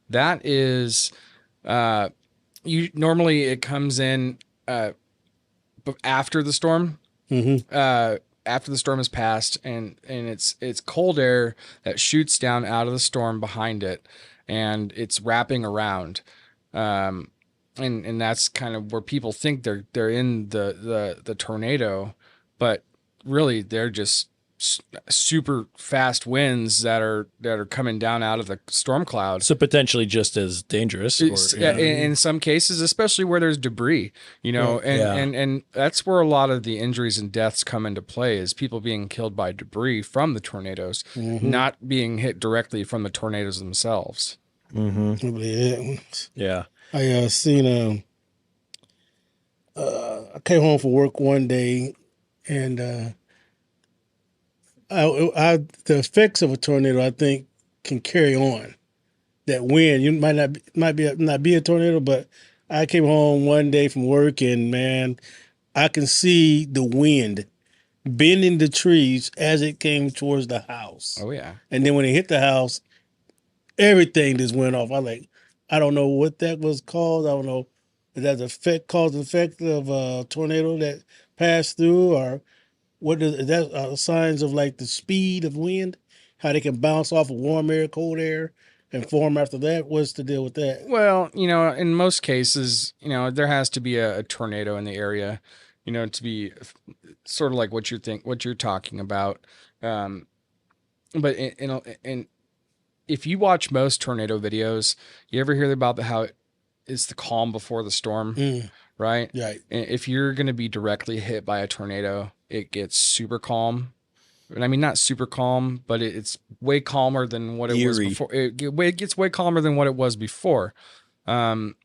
That is, normally it comes in after the storm. After the storm has passed, and it's cold air that shoots down out of the storm behind it, and it's wrapping around. And that's kind of where people think they're in the tornado, but really they're just super fast winds that are coming down out of the storm cloud. So potentially just as dangerous. In some cases, especially where there's debris, and that's where a lot of the injuries and deaths come into play, is people being killed by debris from the tornadoes, not being hit directly from the tornadoes themselves. Yeah. I seen I came home from work one day, and the effects of a tornado, I think, can carry on. That wind, you might not be a tornado, but I came home one day from work, and man, I can see the wind bending the trees as it came towards the house. Oh yeah. And then when it hit the house, everything just went off. I don't know what that was called. I don't know if that's cause and effect of a tornado that passed through, or what is that signs of like the speed of wind, how they can bounce off of warm air, cold air, and form after that. What's the deal with that? Well, in most cases, there has to be a tornado in the area, to be sort of like what you're talking about. But in if you watch most tornado videos, you ever hear about how it's the calm before the storm, right? Right. And if you're going to be directly hit by a tornado, it gets super calm. And I mean, not super calm, but it's way calmer than what it was before. It gets way calmer than what it was before. And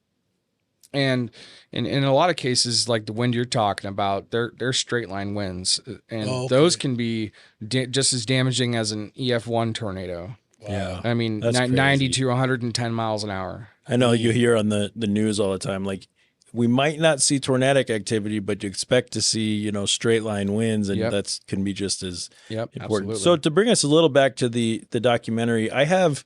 in a lot of cases, like the wind you're talking about, they're straight line winds, and those can be just as damaging as an EF1 tornado. Yeah. I mean, That's 90 crazy. to 110 miles an hour. I know you hear on the news all the time, like, we might not see tornadic activity, but you expect to see, straight line winds, and that can be just as important. Absolutely. So to bring us a little back to the documentary, I have,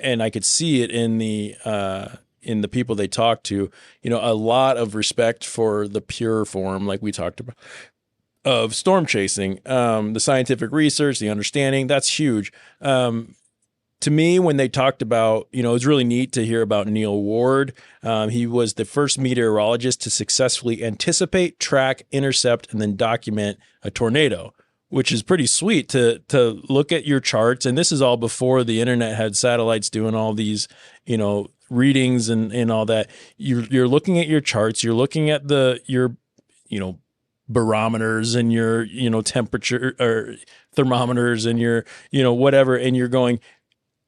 and I could see it in the people they talk to, a lot of respect for the pure form, like we talked about, of storm chasing, the scientific research, the understanding, that's huge. To me, when they talked about, it was really neat to hear about Neil Ward. He was the first meteorologist to successfully anticipate, track, intercept, and then document a tornado, which is pretty sweet to look at your charts. And this is all before the internet had satellites doing all these, readings and all that. You're looking at your charts. You're looking at your barometers and your, temperature or thermometers and your, whatever. And you're going,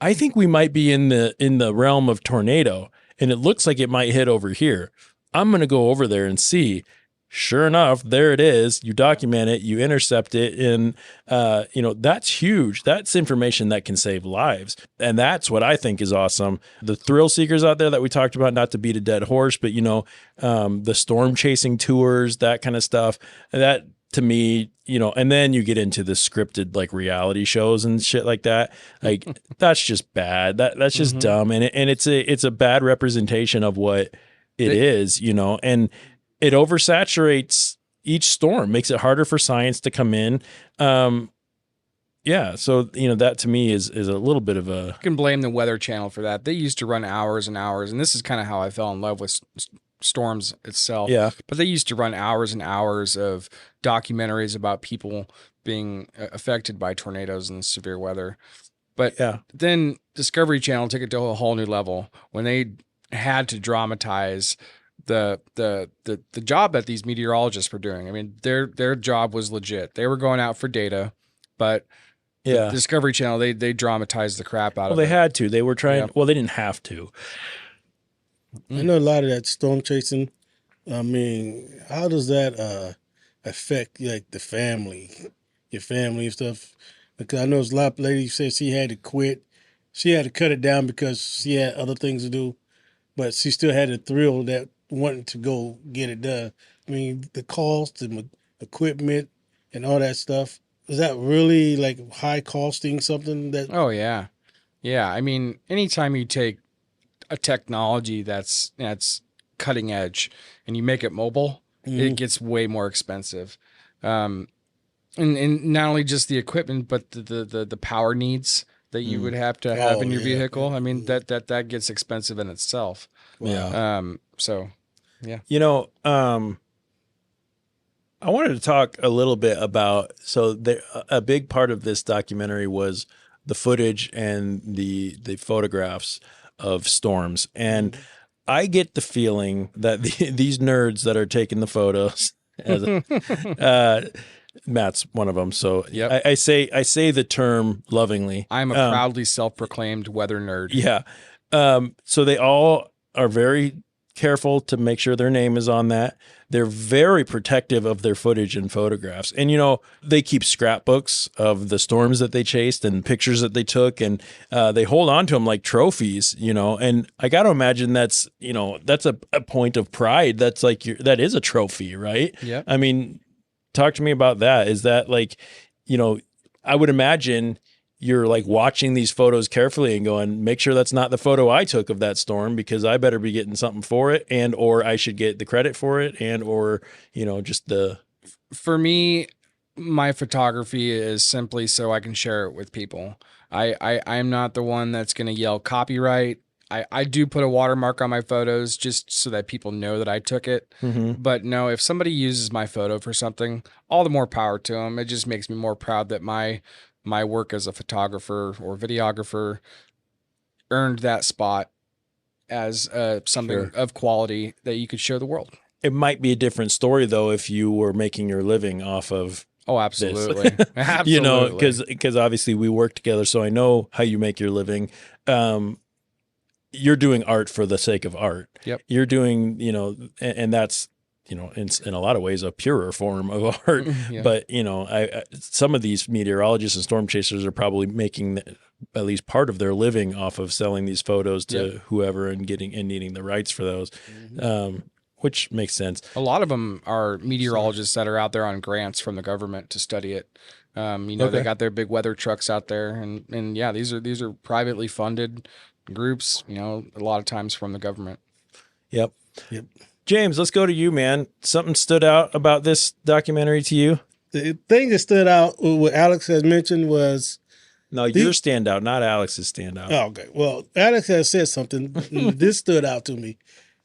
I think we might be in the realm of tornado, and it looks like it might hit over here. I'm going to go over there and see. Sure enough, there it is. You document it, you intercept it, and that's huge. That's information that can save lives, and that's what I think is awesome. The thrill seekers out there that we talked about, not to beat a dead horse, but the storm chasing tours, that kind of stuff. That to me, and then you get into the scripted like reality shows and shit like that. Like that's just bad. That's just dumb, and it's a bad representation of what it is, and it oversaturates each storm, makes it harder for science to come in. Yeah, so that to me is a little bit of a. You can blame the Weather Channel for that. They used to run hours and hours, and this is kind of how I fell in love with storms itself. Yeah. But they used to run hours and hours of documentaries about people being affected by tornadoes and severe weather. But then Discovery Channel took it to a whole new level when they had to dramatize the job that these meteorologists were doing. I mean, their job was legit. They were going out for data, but the Discovery Channel, they dramatized the crap out of it. Well, they had to. They were trying. Well, they didn't have to. I know a lot of that storm chasing. I mean, how does that affect like the family, your family and stuff? Because I know a lot of ladies said she had to quit. She had to cut it down because she had other things to do, but she still had the thrill that wanting to go get it done. I mean, the cost, the equipment, and all that stuff. Is that really like high costing something that? Oh yeah, yeah. I mean, anytime you take a technology that's cutting edge and you make it mobile, it gets way more expensive. And not only just the equipment, but the power needs that you would have to have in your vehicle. I mean, that gets expensive in itself. Yeah. So yeah. I wanted to talk a little bit about, a big part of this documentary was the footage and the photographs of storms. And I get the feeling that these nerds that are taking the photos, Matt's one of them. So Yep. I say the term lovingly. I'm a proudly self-proclaimed weather nerd. Yeah. So they all are very careful to make sure their name is on that. They're very protective of their footage and photographs. And, they keep scrapbooks of the storms that they chased and pictures that they took. And they hold on to them like trophies, and I got to imagine that's a point of pride. That's like, that is a trophy, right? Yeah. I mean, talk to me about that. Is that like, I would imagine you're like watching these photos carefully and going, make sure that's not the photo I took of that storm, because I better be getting something for it, and or I should get the credit for it, and or just the. For me, my photography is simply so I can share it with people. I'm not the one that's going to yell copyright. I do put a watermark on my photos just so that people know that I took it. But no, if somebody uses my photo for something, all the more power to them. It just makes me more proud that my work as a photographer or videographer earned that spot as something of quality that you could show the world. It might be a different story though if you were making your living off of. Oh, absolutely. Absolutely. Because obviously we work together, so I know how you make your living. You're doing art for the sake of art. Yep. You're doing, and that's, in a lot of ways a purer form of art. Yeah. But, I some of these meteorologists and storm chasers are probably making at least part of their living off of selling these photos to whoever and needing the rights for those. Which makes sense. A lot of them are meteorologists that are out there on grants from the government to study it. They got their big weather trucks out there, and yeah, these are privately funded groups. A lot of times from the government. Yep. James, let's go to you, man. Something stood out about this documentary to you? The thing that stood out, what Alex has mentioned was. No, your standout, not Alex's standout. Oh, okay. Well, Alex has said something. This stood out to me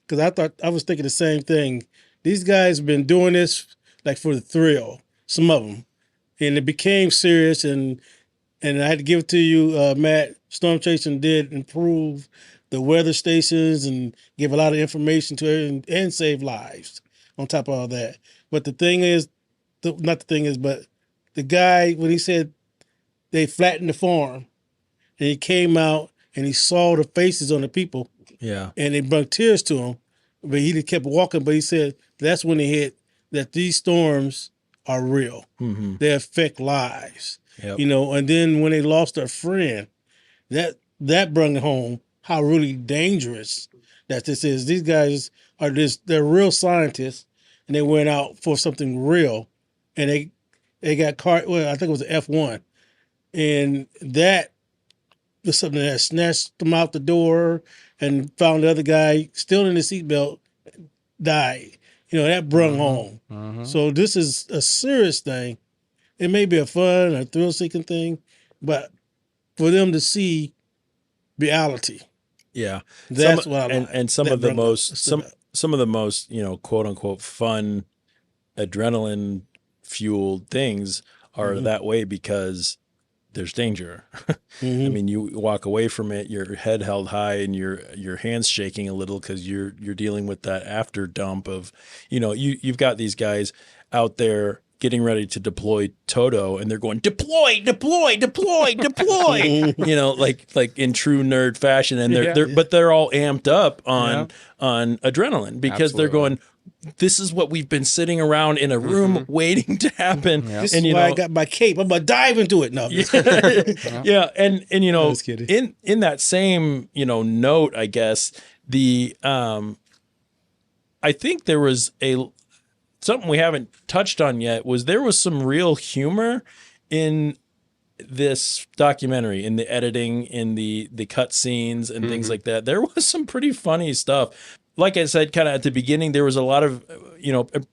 because I was thinking the same thing. These guys have been doing this like for the thrill, some of them, and it became serious. And I had to give it to you, Matt. Storm Chasing did improve the weather stations and give a lot of information to it and save lives on top of all that. But the thing is, but the guy, when he said they flattened the farm, and he came out and he saw the faces on the people. Yeah. And it brought tears to him. But he just kept walking. But he said that's when it hit that these storms are real. They affect lives. Yep. And then when they lost their friend, that brought home how really dangerous that this is. These guys they're real scientists, and they went out for something real, and they got caught. Well, I think it was an F1, and that was something that snatched them out the door and found the other guy still in the seatbelt, died. That brung home. So this is a serious thing. It may be a fun or thrill-seeking thing, but for them to see reality, Yeah, that's what I like. And some That of the brung most up. some of the most quote unquote fun adrenaline fueled things are that way because there's danger. I mean, you walk away from it, your head held high and your hands shaking a little because you're dealing with that after dump of, you've got these guys out there getting ready to deploy Toto and they're going deploy, like in true nerd fashion. And they're all amped up on adrenaline because they're going, this is what we've been sitting around in a room waiting to happen. This is why I got my cape. I'm gonna dive into it now. Yeah, and Just kidding. in that same note, I guess I think there was something we haven't touched on yet there was some real humor in this documentary, in the editing, in the cut scenes and things like that. There was some pretty funny stuff. Like I said, kind of at the beginning, there was a lot of,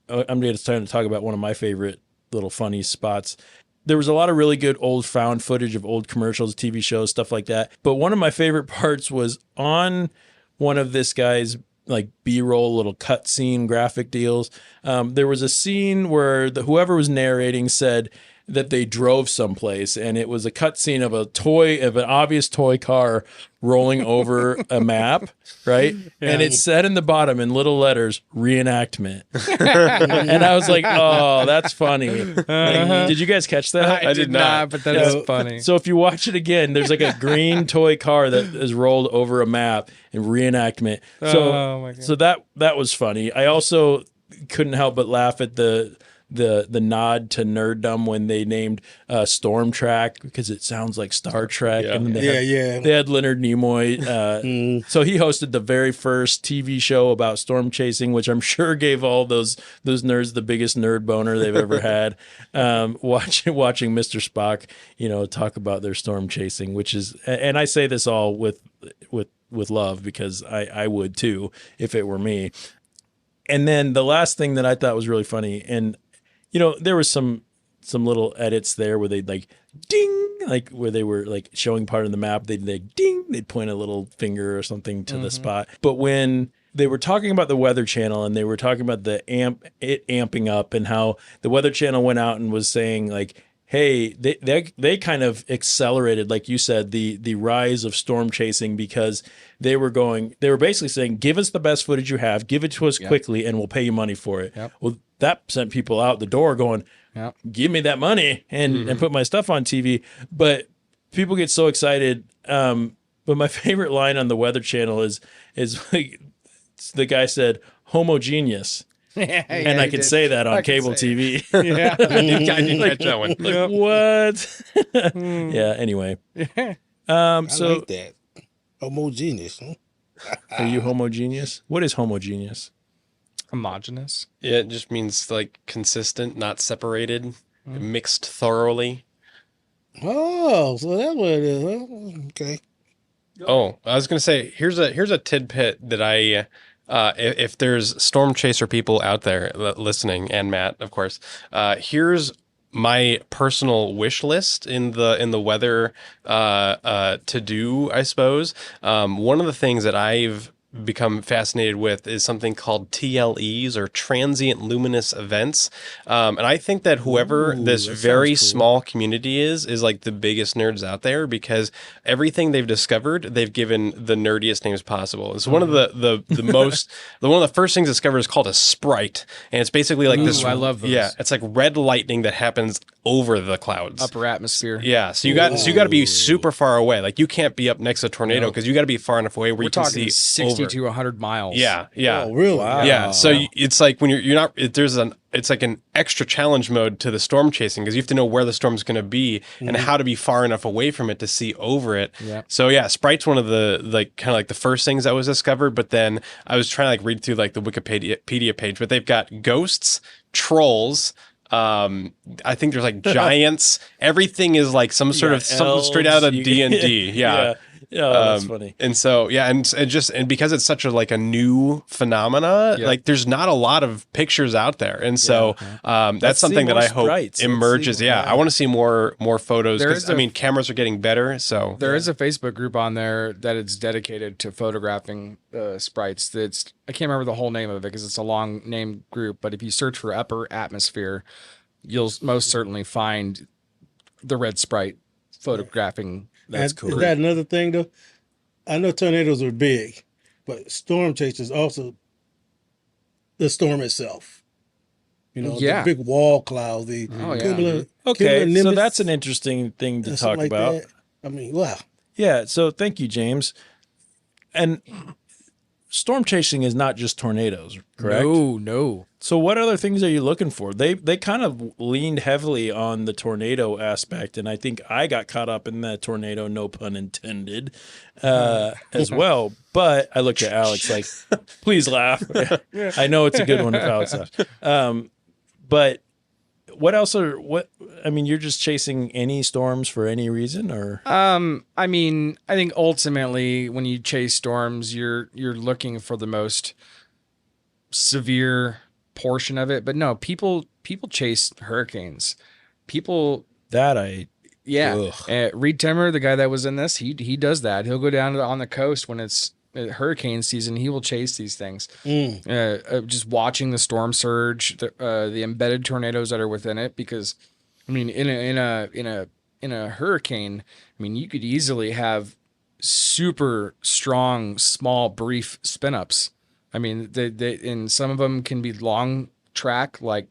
I'm just trying to talk about one of my favorite little funny spots. There was a lot of really good old found footage of old commercials, TV shows, stuff like that. But one of my favorite parts was on one of this guy's like B-roll little cut scene graphic deals. There was a scene where whoever was narrating said that they drove someplace, and it was a cut scene of an obvious toy car rolling over a map, right? Yeah. And it said in the bottom in little letters, reenactment. And I was like, oh, that's funny. Did you guys catch that? I did not, but that is funny. So if you watch it again, there's like a green toy car that is rolled over a map in reenactment. So that was funny. I also couldn't help but laugh at the nod to nerddom when they named Storm Track because it sounds like Star Trek. And they had Leonard Nimoy. So he hosted the very first TV show about storm chasing, which I'm sure gave all those nerds the biggest nerd boner they've ever had. Watching Mr. Spock, talk about their storm chasing, which is, and I say this all with love because I would too if it were me. And then the last thing that I thought was really funny, and there was some little edits there where they'd like ding, like where they were like showing part of the map, they'd like ding, they'd point a little finger or something to the spot. But when they were talking about the Weather Channel and they were talking about it amping up and how the Weather Channel went out and was saying like, hey, they kind of accelerated, like you said, the rise of storm chasing because they were basically saying, give us the best footage you have, give it to us quickly, and we'll pay you money for it. Yep. Well, that sent people out the door going, give me that money and put my stuff on TV. But people get so excited. But my favorite line on the Weather Channel is like, the guy said, homogeneous. And I can say that on cable TV. Yeah, I did catch that one. Like, what? Yeah, anyway. I like that. Homogeneous. Huh? Are you homogeneous? What is homogeneous? Homogeneous. Yeah, it just means like consistent, not separated, mixed thoroughly. Oh, so that's what it is. Huh? Okay. Oh, I was gonna say here's a tidbit that I. If there's storm chaser people out there listening, and Matt, of course, here's my personal wish list in the weather to do, I suppose. One of the things that I've become fascinated with is something called TLEs, or transient luminous events. And I think that whoever this very small community is like the biggest nerds out there, because everything they've discovered, they've given the nerdiest names possible. It's one of the most, one of the first things discovered is called a sprite. And it's basically like this. I love those. Yeah. It's like red lightning that happens over the clouds. Upper atmosphere. Yeah. So you got to be super far away. Like you can't be up next to a tornado because you got to be far enough away where you can see 60 over. to 100 miles. Yeah. Oh, really? Wow. Yeah. So it's like when you're not, it's like an extra challenge mode to the storm chasing, because you have to know where the storm's going to be and how to be far enough away from it to see over it. Yeah. So yeah, Sprite's one of the like kind of like the first things that was discovered, but then I was trying to like read through like the Wikipedia page, but they've got ghosts, trolls, I think there's like giants. Everything is like some sort of something straight out of D&D. Yeah. That's funny. And so, and because it's such a new phenomena, like there's not a lot of pictures out there. And so, that's something that I hope emerges. I want to see more photos because cameras are getting better. So there is a Facebook group on there that it's dedicated to photographing sprites. I can't remember the whole name of it because it's a long name group, but if you search for upper atmosphere, you'll most certainly find the red sprite photographing. That's cool. Is that another thing though? I know tornadoes are big, but storm chasers also the storm itself. The big wall cloud, the cumulonimbus. Okay, so that's an interesting thing to talk about. That. I mean, wow. Yeah, so thank you, James. And storm chasing is not just tornadoes, correct? No. So what other things are you looking for? They kind of leaned heavily on the tornado aspect, and I think I got caught up in that tornado, no pun intended, as well. But I looked at Alex like, please laugh. I know it's a good one if Alex laughs. But what else you're just chasing any storms for any reason, or? I think ultimately when you chase storms, you're looking for the most severe portion of it. But no, people chase hurricanes. Reed Timmer, the guy that was in this, he does that. He'll go down on the coast when it's hurricane season. He will chase these things. Just watching the storm surge, the embedded tornadoes that are within it, because in a hurricane, you could easily have super strong, small, brief spin-ups. And some of them can be long track, like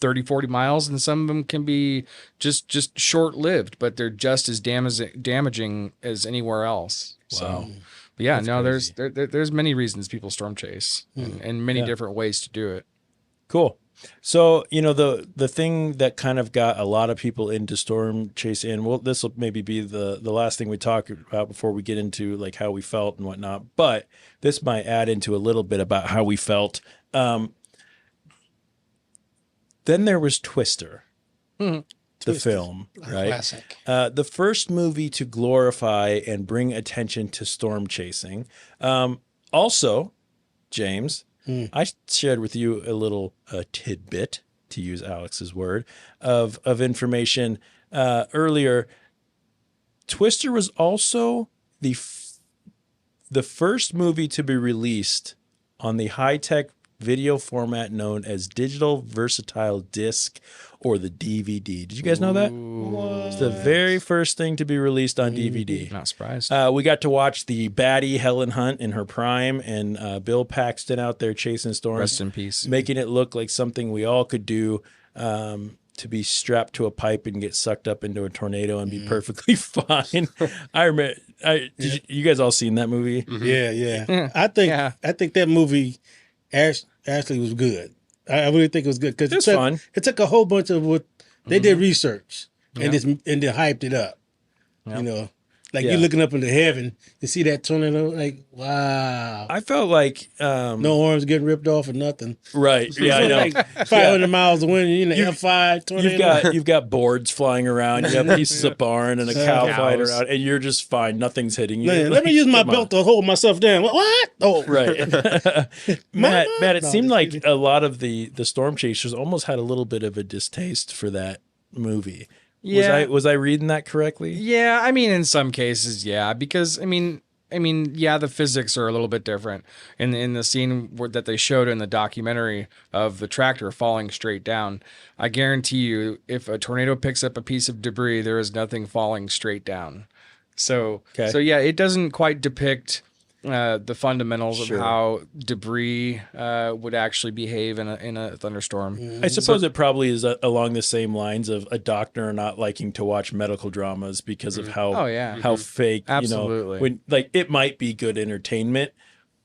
30, 40 miles, and some of them can be just short-lived, but they're just as damaging as anywhere else. Wow. So, but yeah, That's crazy. there's many reasons people storm chase and many different ways to do it. Cool. So, the thing that kind of got a lot of people into storm chase this will maybe be the last thing we talk about before we get into like how we felt and whatnot, but this might add into a little bit about how we felt. Then there was Twister, the film, right? Classic. The first movie to glorify and bring attention to storm chasing. Also, James, I shared with you a little tidbit, to use Alex's word, of information earlier. Twister was also the first movie to be released on the high-tech video format known as digital versatile disc, or the DVD. Did you guys know that? It's the very first thing to be released on DVD. Not surprised. We got to watch the baddie Helen Hunt in her prime, and Bill Paxton out there chasing storms. Rest in peace. Making it look like something we all could do, to be strapped to a pipe and get sucked up into a tornado and be perfectly fine. I remember. You guys all seen that movie? Yeah. I think that movie actually was good. I really think it was good because it's fun. It took a whole bunch of what they did research and then hyped it up. You're looking up into heaven to see that tornado. Like, wow! I felt like no arms getting ripped off or nothing. Right? Yeah, I know. Like 500 miles of wind. F5 tornado. You've got boards flying around. You have pieces of barn and a cow flying around, and you're just fine. Nothing's hitting you. Man, let me use my belt to hold myself down. What? Oh, right. Matt, it seemed like a lot of the storm chasers almost had a little bit of a distaste for that movie. Yeah. Was I reading that correctly? Yeah, in some cases, yeah, because the physics are a little bit different. In the scene that they showed in the documentary of the tractor falling straight down, I guarantee you, if a tornado picks up a piece of debris, there is nothing falling straight down. So yeah, it doesn't quite depict the fundamentals of how debris would actually behave in a thunderstorm. I suppose it probably is along the same lines of a doctor not liking to watch medical dramas because of how fake. Absolutely. When it might be good entertainment,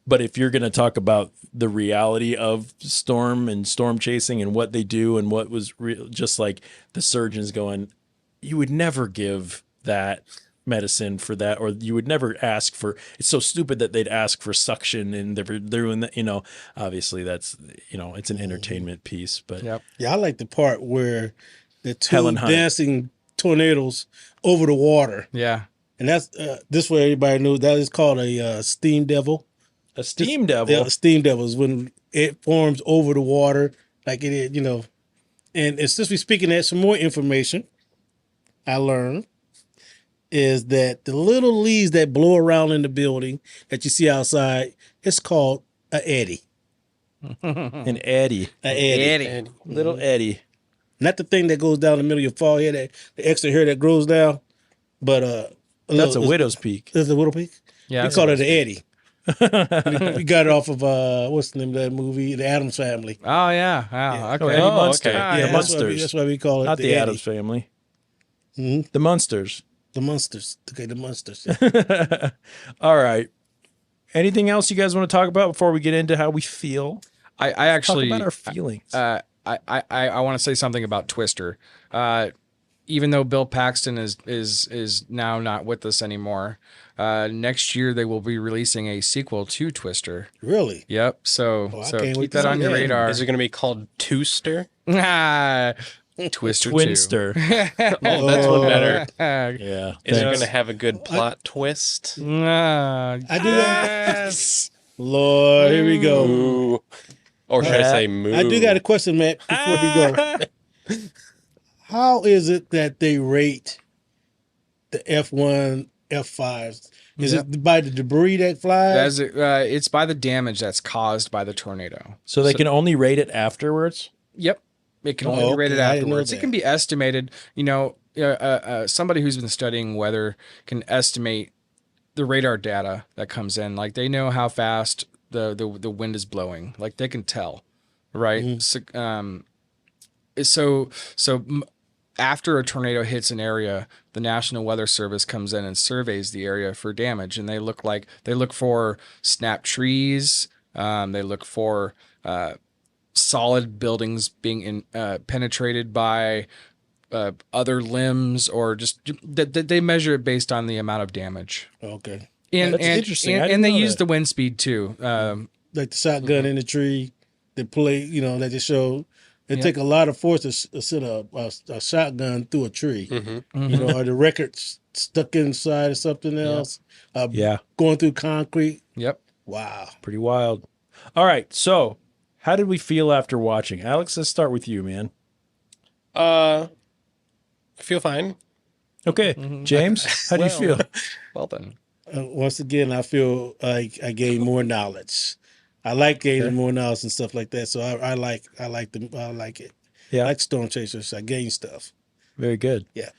but if you're going to talk about the reality of storm and storm chasing and what they do and what was just like the surgeons going, you would never give that medicine for that, or you would never ask for. It's so stupid that they'd ask for suction, and they're doing that. Obviously that's it's an entertainment piece, but Yep. Yeah, I like the part where the two Helen Hunt. dancing tornadoes over the water, Yeah. and that's this way everybody knows that is called a steam devil. a steam devil. Yeah, steam devil is when it forms over the water like it is, And since we're speaking at some more information, I learned is that the little leaves that blow around in the building that you see outside, it's called a eddy. An eddy, A eddy. little eddy. Not the thing that goes down the middle of your forehead, the extra hair that grows down, but That's a widow's peak. That's a widow peak. Yeah. We that's call what it an eddy. We got it off of what's the name of that movie, The Addams Family. Oh yeah. Wow. Okay. Eddie Munster. okay. Ah, The yeah. Munsters. That's why we call it Not the Eddy. Addams Family. Mhm. The Munsters. The Munsters. Okay, the Munsters. All right. Anything else you guys want to talk about before we get into how we feel? I Talk actually about our feelings. I want to say something about Twister. Even though Bill Paxton is now not with us anymore, next year they will be releasing a sequel to Twister. Really? Yep. So Oh, I so can't wait keep to that see on your that. radar. Is it going to be called Twoster? Twister 2. Twinster. Oh, that's one better. Yeah. Is it Thanks. going to have a good plot twist? I do that. Yes. Lord, here we go. Ooh. Or should I say moo? I do got a question, Matt, before we go. How is it that they rate the F1, F5s? Is it by the debris that flies? It's by the damage that's caused by the tornado. So they can only rate it afterwards? Yep. It can Oh, only be rated okay. I didn't know afterwards. It that. can be estimated. Somebody who's been studying weather can estimate the radar data that comes in. Like they know how fast the wind is blowing. Like they can tell, right? Mm-hmm. So after a tornado hits an area, the National Weather Service comes in and surveys the area for damage, and they look for snapped trees. They look for solid buildings being penetrated by other limbs, or just they measure it based on the amount of damage. Okay. And That's interesting. I And, didn't they know use that. the wind speed too. Like the shotgun in the tree, they play, that just show. It take a lot of force to sit a shotgun through a tree. Or the records stuck inside or something else. Yeah. Going through concrete. Yep. Wow. Pretty wild. All right. So how did we feel after watching? Alex, let's start with you, man. I feel fine. Okay. James, how do you feel? Well then. Once again, I feel like I gained more knowledge. I like gaining more knowledge and stuff like that. So I like it. Yeah. I like Storm Chasers. I gain stuff. Very good. Yeah.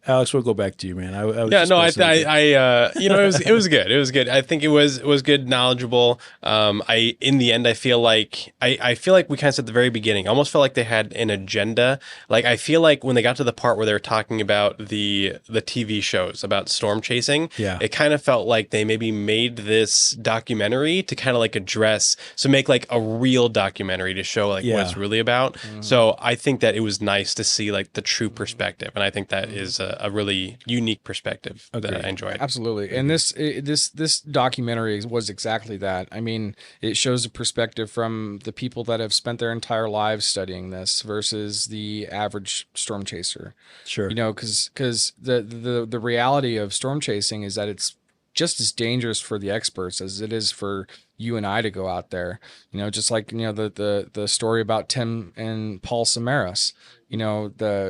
Alex, we'll go back to you, man. I was Yeah, just no, listening to- it was good. It was good. I think it was good, knowledgeable. In the end, I feel like we kind of said at the very beginning, I almost felt like they had an agenda. Like I feel like when they got to the part where they were talking about the TV shows about storm chasing, Yeah. it kind of felt like they maybe made this documentary to kind of like make like a real documentary to show like what it's really about. So I think that it was nice to see like the true perspective, and I think that is a really unique perspective that I enjoyed. Absolutely. And this documentary was exactly that. I mean, it shows a perspective from the people that have spent their entire lives studying this versus the average storm chaser. Sure. Because the reality of storm chasing is that it's just as dangerous for the experts as it is for you and I to go out there. Just like the story about Tim and Paul Samaras.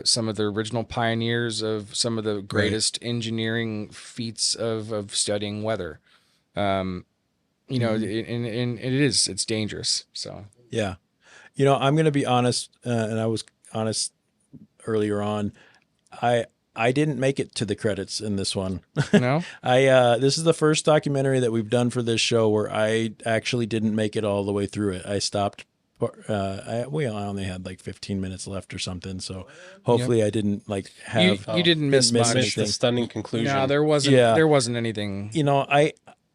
Some of the original pioneers of some of the greatest engineering feats of studying weather. And it's dangerous. So Yeah. I'm going to be honest, and I was honest earlier on. I didn't make it to the credits in this one. no. This is the first documentary that we've done for this show where I actually didn't make it all the way through it. I stopped. I only had like 15 minutes left or something, so hopefully I didn't have. You didn't miss much. Missed the stunning conclusion. No, there wasn't. Yeah. There wasn't anything.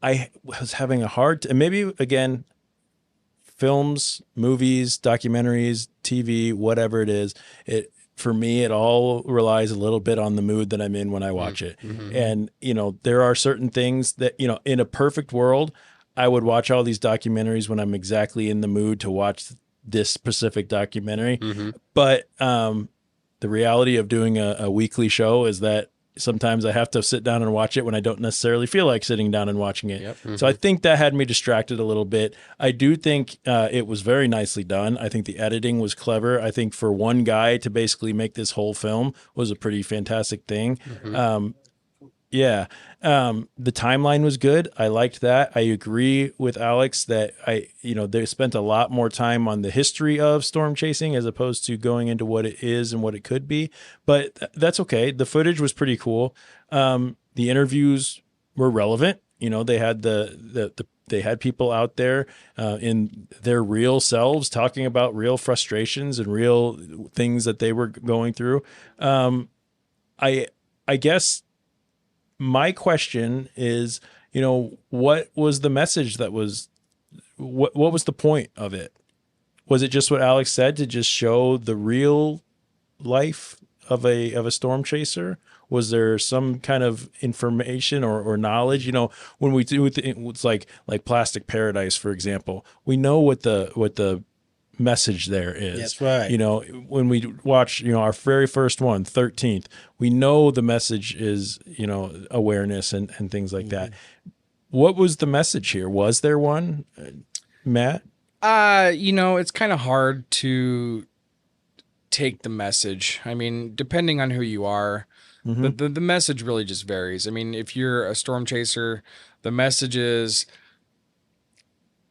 I was having a hard and maybe again, films, movies, documentaries, TV, whatever it is. for me, it all relies a little bit on the mood that I'm in when I watch it. And, there are certain things that, in a perfect world, I would watch all these documentaries when I'm exactly in the mood to watch this specific documentary. But the reality of doing a weekly show is that sometimes I have to sit down and watch it when I don't necessarily feel like sitting down and watching it. So I think that had me distracted a little bit. I do think it was very nicely done. I think the editing was clever. I think for one guy to basically make this whole film was a pretty fantastic thing. The timeline was good. I liked that. I agree with Alex that they spent a lot more time on the history of storm chasing as opposed to going into what it is and what it could be. But that's okay. The footage was pretty cool. The interviews were relevant. They had they had people out there in their real selves talking about real frustrations and real things that they were going through. I guess my question is, what was the message that was, what was the point of it? Was it just what Alex said, to just show the real life of a storm chaser? Was there some kind of information or knowledge? When we do it's like Plastic Paradise, for example, we know what the message there is. That's right. When we watch, our very first one, 13th, we know the message is, awareness and things like that. What was the message here? Was there one, Matt? It's kind of hard to take the message. I mean, depending on who you are, the message really just varies. I mean, if you're a storm chaser, the message is,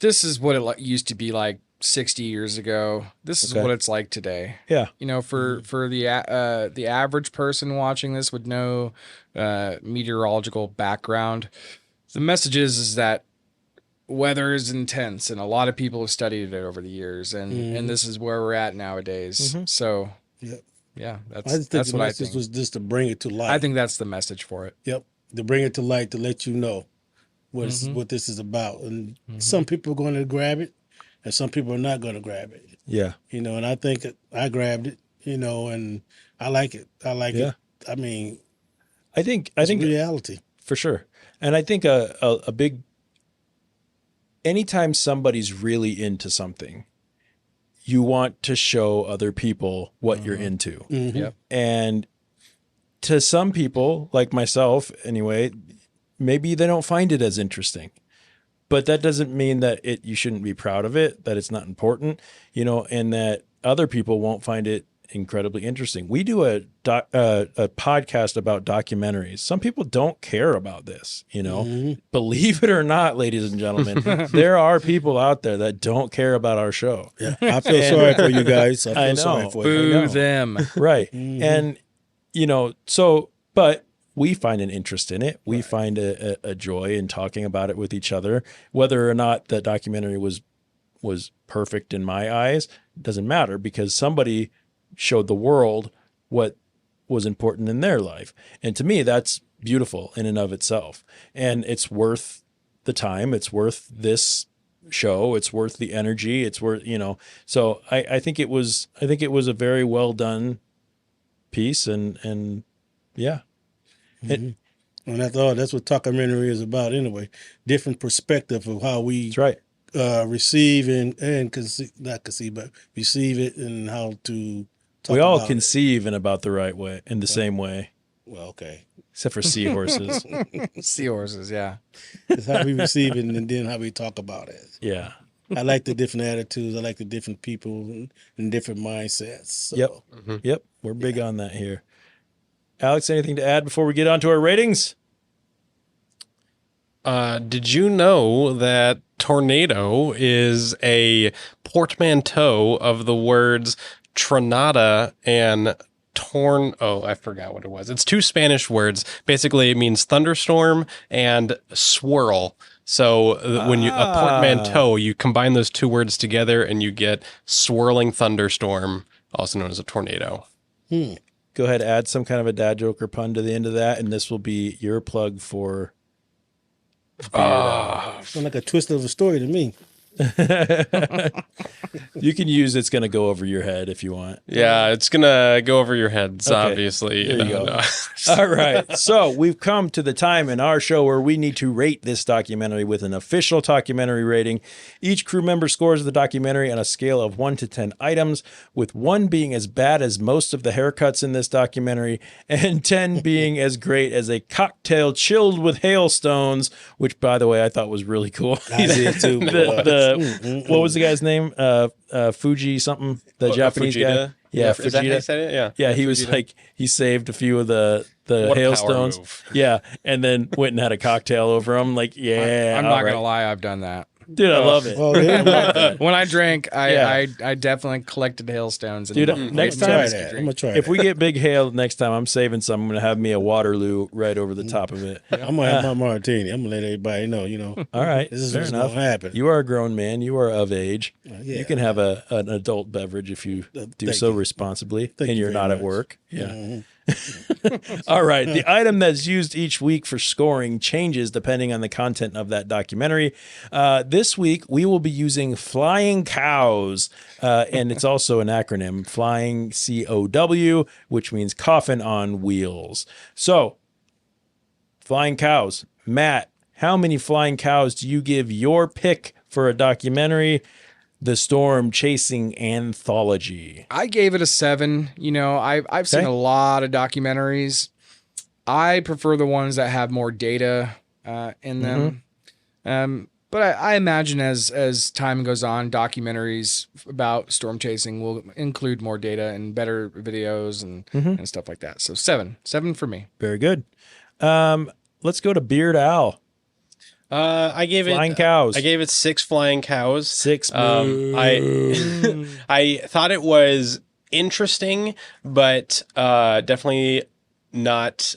this is what it used to be like 60 years ago. This is what it's like today. Yeah. For the average person watching this with no meteorological background, the message is that weather is intense, and a lot of people have studied it over the years, and this is where we're at nowadays. So yeah, that's what I think. Was just to bring it to light. I think that's the message for it. Yep, to bring it to light, to let you know what this is about, and some people are going to grab it, and some people are not going to grab it. Yeah. And I think I grabbed it, and I like it. I like it. I mean, I think reality for sure. And I think a big, anytime somebody's really into something, you want to show other people what you're into. Yep. And to some people, like myself anyway, maybe they don't find it as interesting. But that doesn't mean that you shouldn't be proud of it, that it's not important, and that other people won't find it incredibly interesting. We do a podcast about documentaries. Some people don't care about this, Believe it or not, ladies and gentlemen, there are people out there that don't care about our show. Yeah, I feel sorry for you guys. I feel know. sorry for you. Boo them. Right. And, but we find an interest in it. We find a joy in talking about it with each other. Whether or not the documentary was perfect in my eyes doesn't matter, because somebody showed the world what was important in their life. And to me, that's beautiful in and of itself. And it's worth the time. It's worth this show. It's worth the energy. It's worth, so I think it was a very well done piece, and yeah. And that's what Talkumentary is about anyway. Different perspective of how we That's right. Receive and conceive, not conceive, but receive it, and how to talk We all about conceive in about the right way, in the same way, Well, okay. except for seahorses. Seahorses, yeah. It's how we receive it, and then how we talk about it. Yeah. I like the different attitudes. I like the different people and different mindsets. So. Yep. Yep. We're big on that here. Alex, anything to add before we get on to our ratings? Did you know that tornado is a portmanteau of the words tronada and I forgot what it was. It's two Spanish words. Basically, it means thunderstorm and swirl. So when a portmanteau, you combine those two words together and you get swirling thunderstorm, also known as a tornado. Go ahead, add some kind of a dad joke or pun to the end of that, and this will be your plug for... Sound like a twist of a story to me. You can use it's going to go over your head if you want. Yeah, it's gonna go over your heads, Okay. obviously. There you go. No. All right. So we've come to the time in our show where we need to rate this documentary with an official documentary rating. Each crew member scores the documentary on a scale of 1 to 10 items, with 1 being as bad as most of the haircuts in this documentary, and 10 being as great as a cocktail chilled with hailstones, which, by the way, I thought was really cool. I did too. What was the guy's name? Fuji something, the Japanese guy. Fujita? Yeah, Is that how you Fujita. said it? Yeah. Yeah, he was like, he saved a few of the What a power hailstones. move. Yeah, and then went and had a cocktail over them. Like, yeah, I'm all not right. gonna lie, I've done that. Dude, I love it. Oh, yeah. When I drank, Yeah. I definitely collected hailstones. And Dude, next Try time, that. I'm gonna try if that. we get big hail next time, I'm saving some. I'm gonna have me a Waterloo right over the top of it. I'm gonna have my martini. I'm gonna let everybody know. You know, All right, this is fair what's enough. gonna happen. You are a grown man. You are of age. Yeah. You can have an adult beverage if you do thank so you. responsibly, Thank and you you're very not at much. work. Yeah. Mhm. All right. The item that's used each week for scoring changes depending on the content of that documentary. This week, we will be using flying cows, and it's also an acronym, flying COW, which means coffin on wheels. So, flying cows. Matt, how many flying cows do you give your pick for a documentary? The Storm Chasing Anthology. I gave it a 7. You know, I've seen Okay. a lot of documentaries. I prefer the ones that have more data in them. But I imagine as time goes on, documentaries about storm chasing will include more data and better videos and stuff like that. So 7 for me. Very good. Let's go to Beard Al. I gave Flying it cows. I gave it 6 flying cows. 6. I thought it was interesting, but definitely not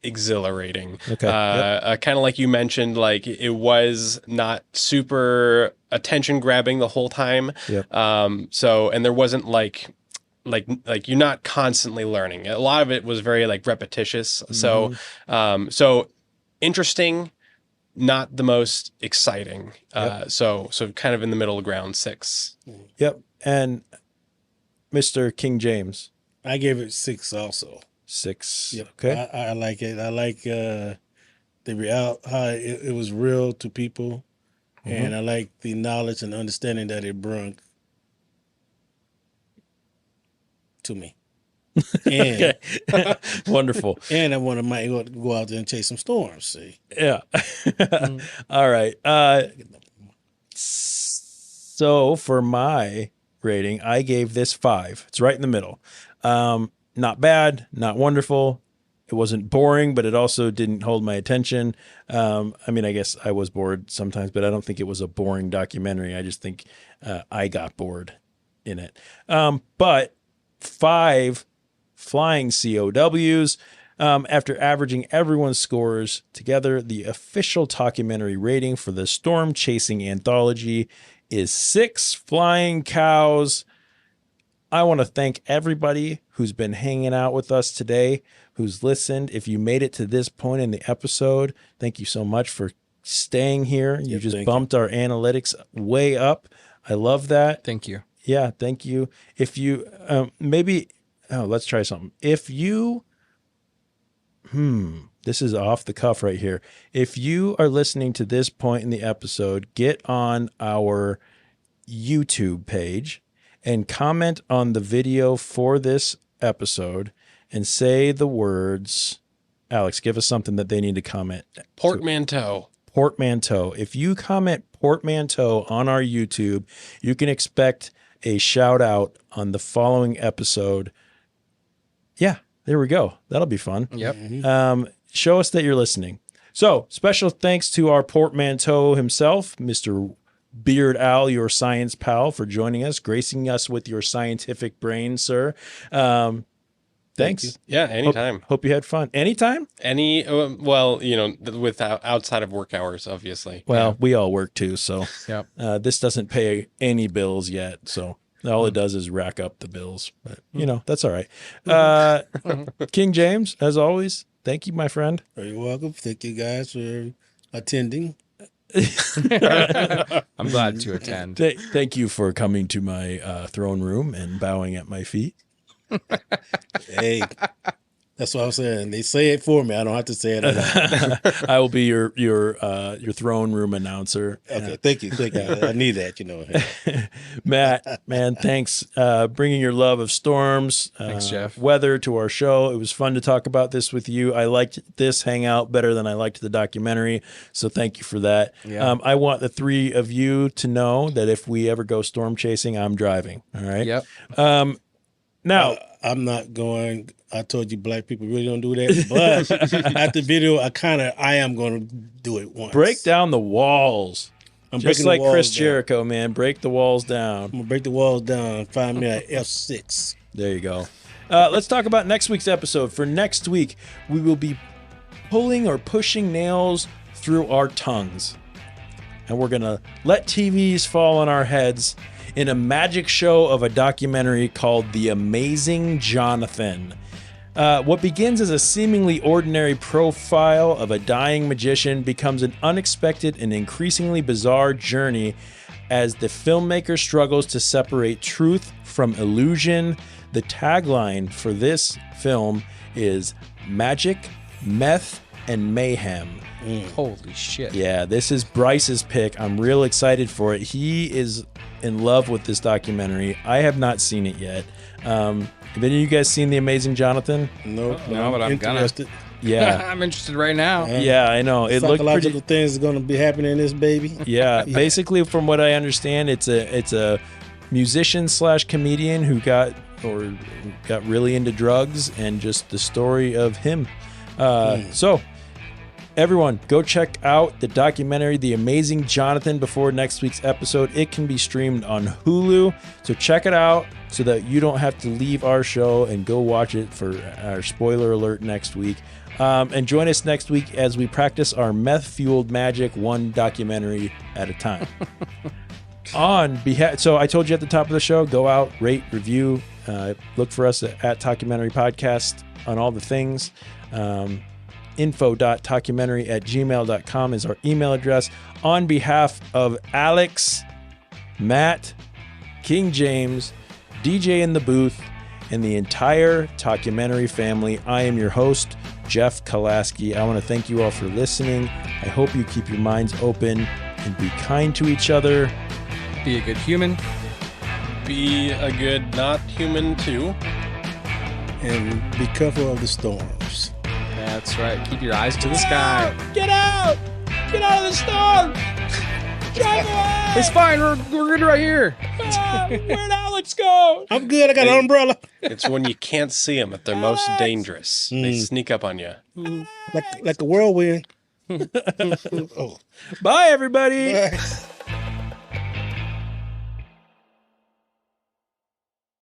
exhilarating. Okay. Kind of like you mentioned, like it was not super attention grabbing the whole time. Yep. So, and there wasn't like you're not constantly learning. A lot of it was very like repetitious. So, so interesting, not the most exciting. So kind of in the middle ground, 6. Yep. And Mr. King James. I gave it 6 also. 6. Yep. Okay. I like it. I like the real how it was real to people, and I like the knowledge and understanding that it brought to me. And Wonderful. and I want to might go out there and chase some storms. See, Yeah. All right. So for my rating, I gave this 5. It's right in the middle. Not bad, not wonderful. It wasn't boring, but it also didn't hold my attention. I mean, I guess I was bored sometimes, but I don't think it was a boring documentary. I just think I got bored in it. But 5 flying COWs. After averaging everyone's scores together, the official documentary rating for the Storm Chasing Anthology is 6 flying cows. I want to thank everybody who's been hanging out with us today, who's listened. If you made it to this point in the episode, thank you so much for staying here. You just thank bumped our analytics way up. I love that. Thank you. Yeah, thank you. If you let's try something. If you this is off the cuff right here. If you are listening to this point in the episode, get on our YouTube page and comment on the video for this episode and say the words. Alex, give us something that they need to comment. Portmanteau. Portmanteau. If you comment portmanteau on our YouTube, you can expect a shout out on the following episode. Yeah, there we go. That'll be fun. Yep. Show us that you're listening. So, special thanks to our portmanteau himself, Mr. Beard Al, your science pal, for joining us, gracing us with your scientific brain, sir. Thanks. Yeah, anytime. Hope you had fun. Anytime? Well, you know, outside of work hours, obviously. Well, we all work too, so Yep. this doesn't pay any bills yet. So all it does is rack up the bills. But, you know, that's all right. King James, as always, thank you, my friend. you're welcome. Thank you guys for attending. I'm glad to attend. Thank you for coming to my throne room and bowing at my feet. Hey, that's what I'm saying. They say it for me. I don't have to say it out loud. I will be your throne room announcer. Okay, thank you. I need that, you know. Matt, man, thanks bringing your love of storms, Thanks, Jeff. weather to our show. It was fun to talk about this with you. I liked this hangout better than I liked the documentary, so thank you for that. Yeah. I want the three of you to know that if we ever go storm chasing, I'm driving. All right. Yep. Now, I'm not going. I told you black people really don't do that. But at the video, I am going to do it once. break down the walls. I'm Just breaking like the walls Chris down. Jericho, man. Break the walls down. I'm going to break the walls down. Find me at F6. There you go. Let's talk about next week's episode. For next week, we will be pulling or pushing nails through our tongues. And we're going to let TVs fall on our heads in a magic show of a documentary called The Amazing Jonathan. What begins as a seemingly ordinary profile of a dying magician becomes an unexpected and increasingly bizarre journey as the filmmaker struggles to separate truth from illusion. The tagline for this film is magic, meth, and mayhem. Holy shit. Yeah, this is Bryce's pick. I'm real excited for it. He is in love with this documentary. I have not seen it yet. Have any of you guys seen The Amazing Jonathan? No, but I'm gonna. interested. Yeah. I'm interested right now. Yeah, I know. It looked Psychological pretty. things are going to be happening in this baby. Yeah, basically, from what I understand, it's a musician / comedian who got really into drugs, and just the story of him. So, everyone, go check out the documentary The Amazing Jonathan before next week's episode. It can be streamed on Hulu, so check it out so that you don't have to leave our show and go watch it for our spoiler alert next week. And join us next week as we practice our meth-fueled magic, one documentary at a time. So I told you at the top of the show, go out, rate, review, look for us at Talkumentary Podcast on all the things. info.talkumentary@gmail.com is our email address. On behalf of Alex, Matt, King James, DJ in the booth, and the entire Talkumentary family, I am your host, Jeff Kolaski. I want to thank you all for listening. I hope you keep your minds open and be kind to each other. Be a good human. Be a good not human too. And be careful of the storms. That's right. Keep your eyes to the sky. Get out! Get out of the storm! Drive away! It's fine. We're good right here. Where'd Alex go? I'm good. I got an umbrella. It's when you can't see them at their most dangerous. They sneak up on you. Like a whirlwind. Bye, everybody. Bye.